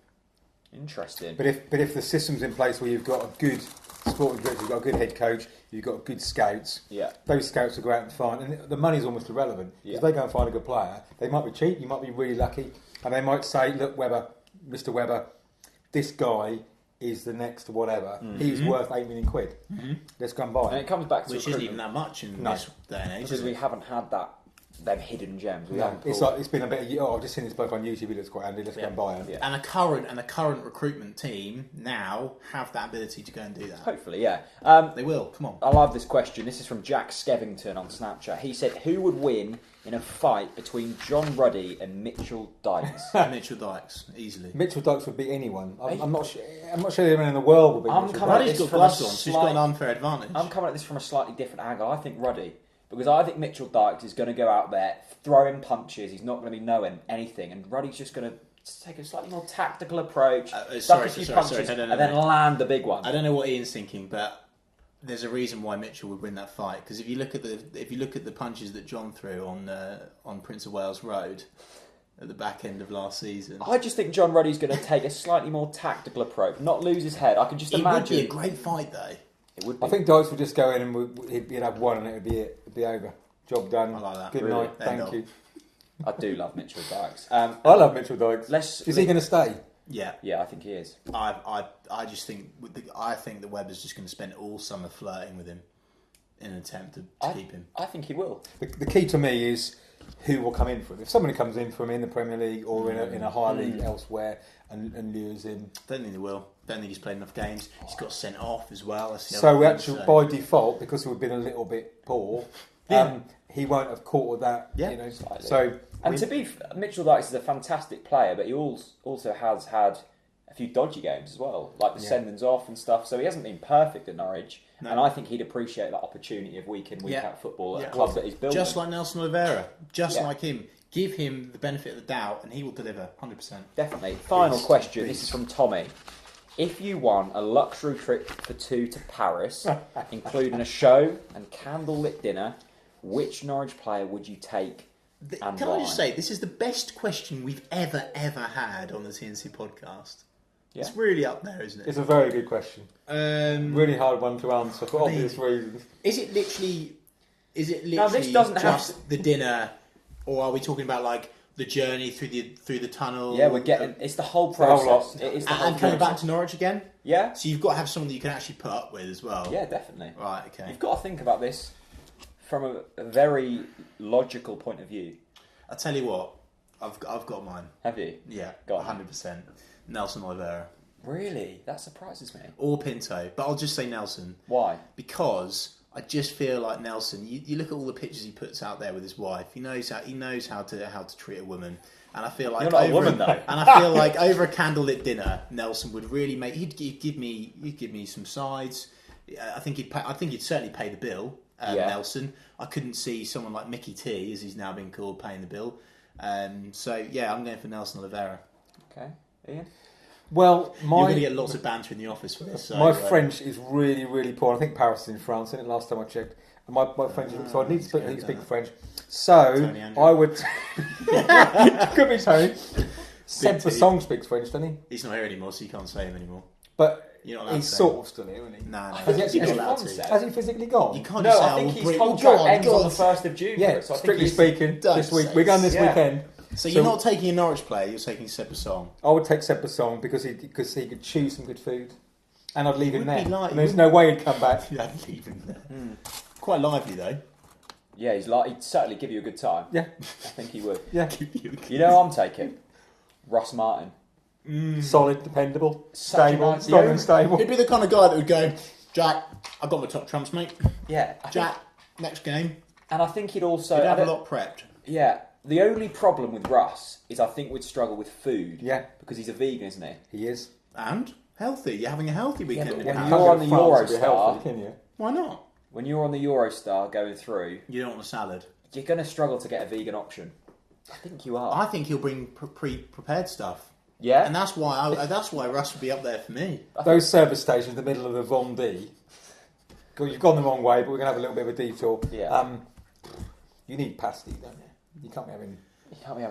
[SPEAKER 2] Interesting.
[SPEAKER 3] But if the system's in place where you've got a good sporting director, you've got a good head coach, you've got good scouts, those scouts will go out and find, and the money's almost irrelevant. If they go and find a good player, they might be cheap, you might be really lucky, and they might say, look, Mr. Webber, this guy is the next whatever. He's worth £8 million. Let's go and buy him.
[SPEAKER 2] And it comes back to
[SPEAKER 4] which isn't even that much in this day and age.
[SPEAKER 2] Because we haven't had them hidden gems.
[SPEAKER 3] It's been a bit of, I've just seen this bloke on YouTube, he looks quite handy, let's go and buy him.
[SPEAKER 4] And a current recruitment team now have that ability to go and do that.
[SPEAKER 2] Hopefully, yeah.
[SPEAKER 4] They will, come on.
[SPEAKER 2] I love this question. This is from Jack Skevington on Snapchat. He said, who would win in a fight between John Ruddy and Mitchell Dykes?
[SPEAKER 4] Mitchell Dykes, easily.
[SPEAKER 3] Mitchell Dykes would beat anyone. I'm not sure anyone in the world would beat Mitchell Dykes.
[SPEAKER 4] Ruddy's got gloves on, so he's got an unfair advantage.
[SPEAKER 2] I'm coming at this from a slightly different angle. I think Ruddy. Because I think Mitchell Dykes is going to go out there, throwing punches, he's not going to be knowing anything, and Ruddy's just going to take a slightly more tactical approach, duck a few punches, and then land the big one.
[SPEAKER 4] I don't know what Ian's thinking, but there's a reason why Mitchell would win that fight. Because if you look at the punches that John threw on Prince of Wales Road at the back end of last season,
[SPEAKER 2] I just think John Ruddy's going to take a slightly more tactical approach, not lose his head. I can just imagine.
[SPEAKER 4] It would be a great fight, though.
[SPEAKER 2] It would be.
[SPEAKER 3] I think Dykes would just go in and he'd have one and it would be it. It'd be over. Job done.
[SPEAKER 4] I like that.
[SPEAKER 3] Good
[SPEAKER 4] Really?
[SPEAKER 3] night. Thank you.
[SPEAKER 2] I do love Mitchell Dykes.
[SPEAKER 3] I love Mitchell Dykes. Is he going to stay?
[SPEAKER 4] Yeah,
[SPEAKER 2] I think he is.
[SPEAKER 4] I just think I think that Webber's just going to spend all summer flirting with him in an attempt to keep him.
[SPEAKER 2] I think he will.
[SPEAKER 3] The key to me is who will come in for him. If somebody comes in for him in the Premier League or in a higher league elsewhere and lures him,
[SPEAKER 4] Don't think they will. Don't think he's played enough games. He's got sent off as well.
[SPEAKER 3] So actually, by default, because we've been a little bit poor, he won't have caught with that.
[SPEAKER 4] Yeah,
[SPEAKER 3] So
[SPEAKER 2] to be Mitchell Dykes is a fantastic player, but he also has had a few dodgy games as well, like the sendings off and stuff. So he hasn't been perfect at Norwich, and I think he'd appreciate that opportunity of week in week out football at a club that he's building.
[SPEAKER 4] Just like Nelson Oliveira, like him. Give him the benefit of the doubt, and he will deliver 100%.
[SPEAKER 2] Definitely. Final question. This is from Tommy. If you won a luxury trip for two to Paris, including a show and candlelit dinner, which Norwich player would you take and
[SPEAKER 4] Can
[SPEAKER 2] why?
[SPEAKER 4] I just say, this is the best question we've ever had on the TNC podcast. Yeah. It's really up there, isn't it?
[SPEAKER 3] It's a very good question. Really hard one to answer for obvious reasons.
[SPEAKER 4] Is it literally
[SPEAKER 2] now, this doesn't
[SPEAKER 4] just the dinner, or are we talking about like the journey through the tunnel?
[SPEAKER 2] Yeah, we're getting. It's the whole process.
[SPEAKER 3] The whole lot.
[SPEAKER 2] It is the whole
[SPEAKER 4] and coming back to Norwich again.
[SPEAKER 2] Yeah.
[SPEAKER 4] So you've got to have someone that you can actually put up with as well.
[SPEAKER 2] Yeah, definitely.
[SPEAKER 4] Right. Okay.
[SPEAKER 2] You've got to think about this from a very logical point of view.
[SPEAKER 4] I tell you what, I've got mine.
[SPEAKER 2] Have you?
[SPEAKER 4] Yeah,
[SPEAKER 2] got
[SPEAKER 4] 100%. Nelson Oliveira.
[SPEAKER 2] Really? That surprises me.
[SPEAKER 4] Or Pinto, but I'll just say Nelson.
[SPEAKER 2] Why?
[SPEAKER 4] Because I just feel like Nelson. You look at all the pictures he puts out there with his wife. He knows how to treat a woman, and I feel like
[SPEAKER 2] you're not a woman though.
[SPEAKER 4] And I feel like over a candlelit dinner, Nelson would really make. He'd give me some sides. I think he'd certainly pay the bill. Nelson. I couldn't see someone like Mickey T, as he's now been called, paying the bill. So yeah, I'm going for Nelson Oliveira.
[SPEAKER 2] Okay, Ian.
[SPEAKER 3] Well,
[SPEAKER 4] you're going to get lots of banter in the office for this.
[SPEAKER 3] My French is really, really poor. I think Paris is in France, isn't it? Last time I checked. And my French, so I need to speak French. So I would. Could be Tony. Seb the Song speaks French, doesn't he?
[SPEAKER 4] He's not here anymore, so you can't say him anymore.
[SPEAKER 3] But he's sort of still here, isn't he?
[SPEAKER 4] No.
[SPEAKER 3] Has he actually gone? Has he physically gone?
[SPEAKER 4] You can't.
[SPEAKER 2] No, I think his contract ends on the 1st of June.
[SPEAKER 3] Yeah,
[SPEAKER 2] so
[SPEAKER 3] strictly speaking, this week we're going this weekend.
[SPEAKER 4] So you're not taking a Norwich player, you're taking Seb Song.
[SPEAKER 3] I would take Seb Song because he could choose some good food, and I'd leave him there. There's no way he'd come back.
[SPEAKER 4] I'd leave him there. Quite lively though.
[SPEAKER 2] Yeah, he'd certainly give you a good time.
[SPEAKER 3] Yeah,
[SPEAKER 2] I think he would.
[SPEAKER 3] Yeah,
[SPEAKER 2] you know, I'm taking Ross Martin.
[SPEAKER 3] Solid, dependable, stable, strong and stable.
[SPEAKER 4] He'd be the kind of guy that would go, Jack, I've got my top trumps, mate.
[SPEAKER 2] Yeah,
[SPEAKER 4] Jack, next game.
[SPEAKER 2] And I think he'd also
[SPEAKER 4] have a lot prepped.
[SPEAKER 2] Yeah. The only problem with Russ is I think we'd struggle with food.
[SPEAKER 3] Yeah.
[SPEAKER 2] Because he's a vegan, isn't he?
[SPEAKER 3] He is.
[SPEAKER 4] And healthy. You're having a healthy weekend.
[SPEAKER 2] When you're on the Eurostar,
[SPEAKER 4] why not?
[SPEAKER 2] When you're on the Eurostar going through,
[SPEAKER 4] you don't want a salad.
[SPEAKER 2] You're going to struggle to get a vegan option. I think you are.
[SPEAKER 4] I think he'll bring pre-prepared stuff.
[SPEAKER 2] Yeah,
[SPEAKER 4] and that's why Russ would be up there for me.
[SPEAKER 3] Those service stations in the middle of the Vendée. You've gone the wrong way, but we're going to have a little bit of a detour.
[SPEAKER 2] Yeah.
[SPEAKER 3] You need pasty, don't you? You can't be having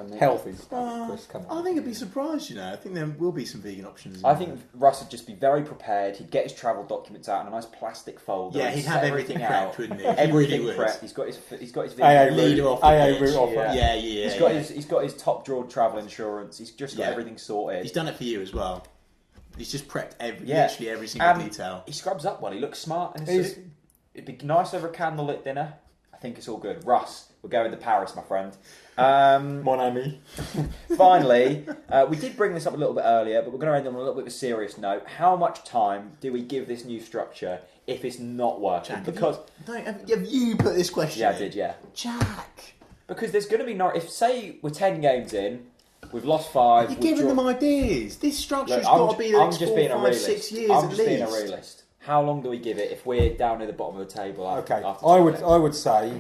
[SPEAKER 2] meat.
[SPEAKER 3] healthy stuff.
[SPEAKER 4] I think I'd be surprised, I think there will be some vegan options.
[SPEAKER 2] I think Russ would just be very prepared. He'd get his travel documents out in a nice plastic folder.
[SPEAKER 4] Yeah, he'd have everything out, wouldn't he?
[SPEAKER 2] Everything
[SPEAKER 4] really
[SPEAKER 2] prepped. He's got his
[SPEAKER 4] AA leader off the
[SPEAKER 3] AA
[SPEAKER 4] pitch.
[SPEAKER 3] route off.
[SPEAKER 4] Yeah.
[SPEAKER 2] He's got his top drawer travel insurance. He's just got everything sorted.
[SPEAKER 4] He's done it for you as well. He's just prepped literally every single detail.
[SPEAKER 2] He scrubs up well. He looks smart in a suit. It'd be nice over a candlelit dinner. I think it's all good. Russ, we're going to Paris, my friend.
[SPEAKER 3] Mon ami.
[SPEAKER 2] Finally, we did bring this up a little bit earlier, but we're going to end on a little bit of a serious note. How much time do we give this new structure if it's not working?
[SPEAKER 4] Jack,
[SPEAKER 2] because
[SPEAKER 4] have you put this question?
[SPEAKER 2] Yeah,
[SPEAKER 4] in?
[SPEAKER 2] I did. Yeah,
[SPEAKER 4] Jack.
[SPEAKER 2] Because there's going to be if say we're 10 games in, we've lost 5.
[SPEAKER 4] You're giving them ideas. This structure's got to be the next 4, 5, 6 years
[SPEAKER 2] I'm
[SPEAKER 4] at
[SPEAKER 2] just
[SPEAKER 4] least.
[SPEAKER 2] being a realist. How long do we give it if we're down near the bottom of the table? After
[SPEAKER 3] I would say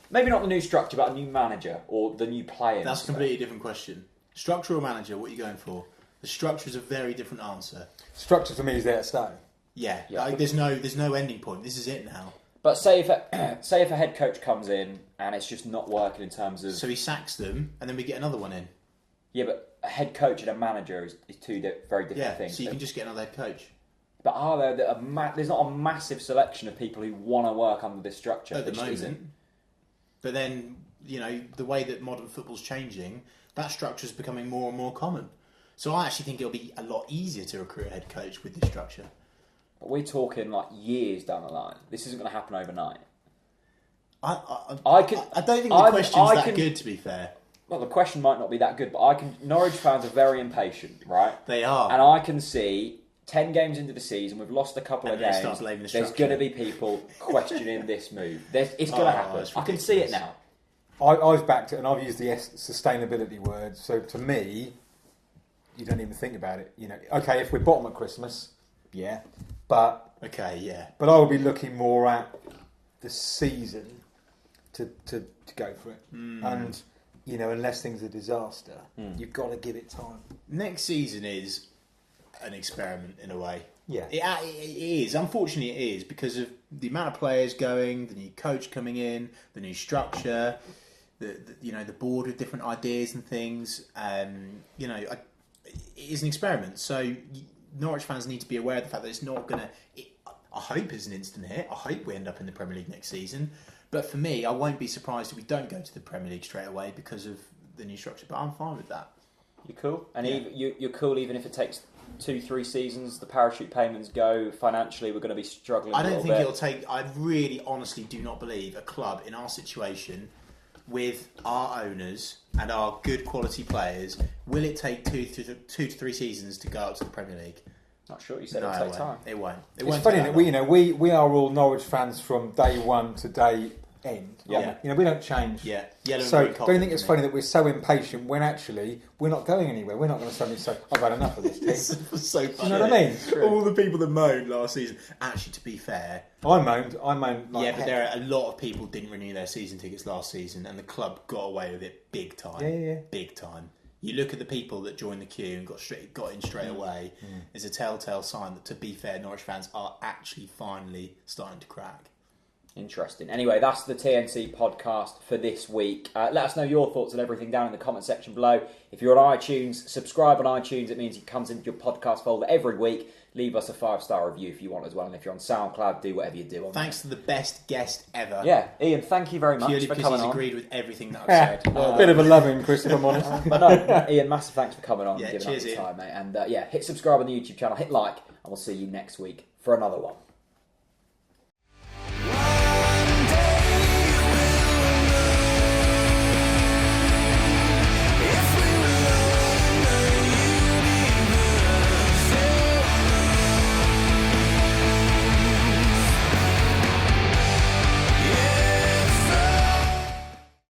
[SPEAKER 2] maybe not the new structure, but a new manager or the new players.
[SPEAKER 4] That's a completely different question. Structure or manager? What are you going for? The structure is a very different answer.
[SPEAKER 3] Structure for me is there to stay.
[SPEAKER 4] Yeah. Like, there's no ending point. This is it now.
[SPEAKER 2] But say if a head coach comes in and it's just not working in terms of...
[SPEAKER 4] So he sacks them and then we get another one in.
[SPEAKER 2] Yeah, but a head coach and a manager is two very different things.
[SPEAKER 4] So you can just get another head coach.
[SPEAKER 2] But are there there's not a massive selection of people who want to work under this structure?
[SPEAKER 4] At the moment. But then, the way that modern football's changing, that structure's becoming more and more common. So I actually think it'll be a lot easier to recruit a head coach with this structure.
[SPEAKER 2] But we're talking like years down the line. This isn't going to happen overnight.
[SPEAKER 4] I don't think the question's that good, to be fair.
[SPEAKER 2] Well, the question might not be that good, but Norwich fans are very impatient, right?
[SPEAKER 4] They are.
[SPEAKER 2] And I can see 10 games into the season, we've lost a couple of games. There's going to be people questioning this move. It's going to happen. I can see it now.
[SPEAKER 3] I've backed it, and I've used the sustainability word. So to me, you don't even think about it. Okay, if we're bottom at Christmas, but But I would be looking more at the season to go for it, and unless things are disaster, you've got to give it time.
[SPEAKER 4] Next season is an experiment in a way.
[SPEAKER 3] Yeah,
[SPEAKER 4] it is. Unfortunately, it is because of the amount of players going, the new coach coming in, the new structure, the board with different ideas and things. It is an experiment. So Norwich fans need to be aware of the fact that it's not going to. I hope it's an instant hit. I hope we end up in the Premier League next season. But for me, I won't be surprised if we don't go to the Premier League straight away because of the new structure. But I'm fine with that.
[SPEAKER 2] You're cool, and you're cool even if it takes 2-3 seasons. The parachute payments go financially. We're going to be struggling.
[SPEAKER 4] I don't think it'll take. I really, honestly, do not believe a club in our situation, with our owners and our good quality players, will it take 2 to 3 seasons to go up to the Premier League?
[SPEAKER 2] Not sure. You said it'll take time.
[SPEAKER 4] It won't.
[SPEAKER 3] It's funny that we are all Norwich fans from day one to day end.
[SPEAKER 2] Yeah.
[SPEAKER 3] We don't change.
[SPEAKER 4] Yeah.
[SPEAKER 3] So don't you think it's funny that we're so impatient when actually we're not going anywhere? We're not going to suddenly say, "I've had enough of this team."
[SPEAKER 4] It's so funny.
[SPEAKER 3] Do you know what I mean?
[SPEAKER 4] All the people that moaned last season. Actually, to be fair,
[SPEAKER 3] I moaned. Like
[SPEAKER 4] but there are a lot of people didn't renew their season tickets last season, and the club got away with it big time.
[SPEAKER 3] Yeah.
[SPEAKER 4] Big time. You look at the people that joined the queue and got in straight away. It's a telltale sign that, to be fair, Norwich fans are actually finally starting to crack.
[SPEAKER 2] Interesting. Anyway, that's the TNC podcast for this week. Let us know your thoughts on everything down in the comment section below. If you're on iTunes, subscribe on iTunes. It means it comes into your podcast folder every week. Leave us a 5-star review if you want as well. And if you're on SoundCloud, do whatever you do.
[SPEAKER 4] Thanks to the best guest ever.
[SPEAKER 2] Yeah, Ian, thank you very much
[SPEAKER 4] Purely
[SPEAKER 2] for
[SPEAKER 4] because
[SPEAKER 2] coming
[SPEAKER 4] he's
[SPEAKER 2] on.
[SPEAKER 4] agreed with everything that I've said.
[SPEAKER 3] A bit of a loving, Chris, if I'm honest.
[SPEAKER 2] But no, Ian, massive thanks for coming on and giving
[SPEAKER 4] cheers,
[SPEAKER 2] up your
[SPEAKER 4] Ian.
[SPEAKER 2] time, mate. And hit subscribe on the YouTube channel, hit like, and we'll see you next week for another one.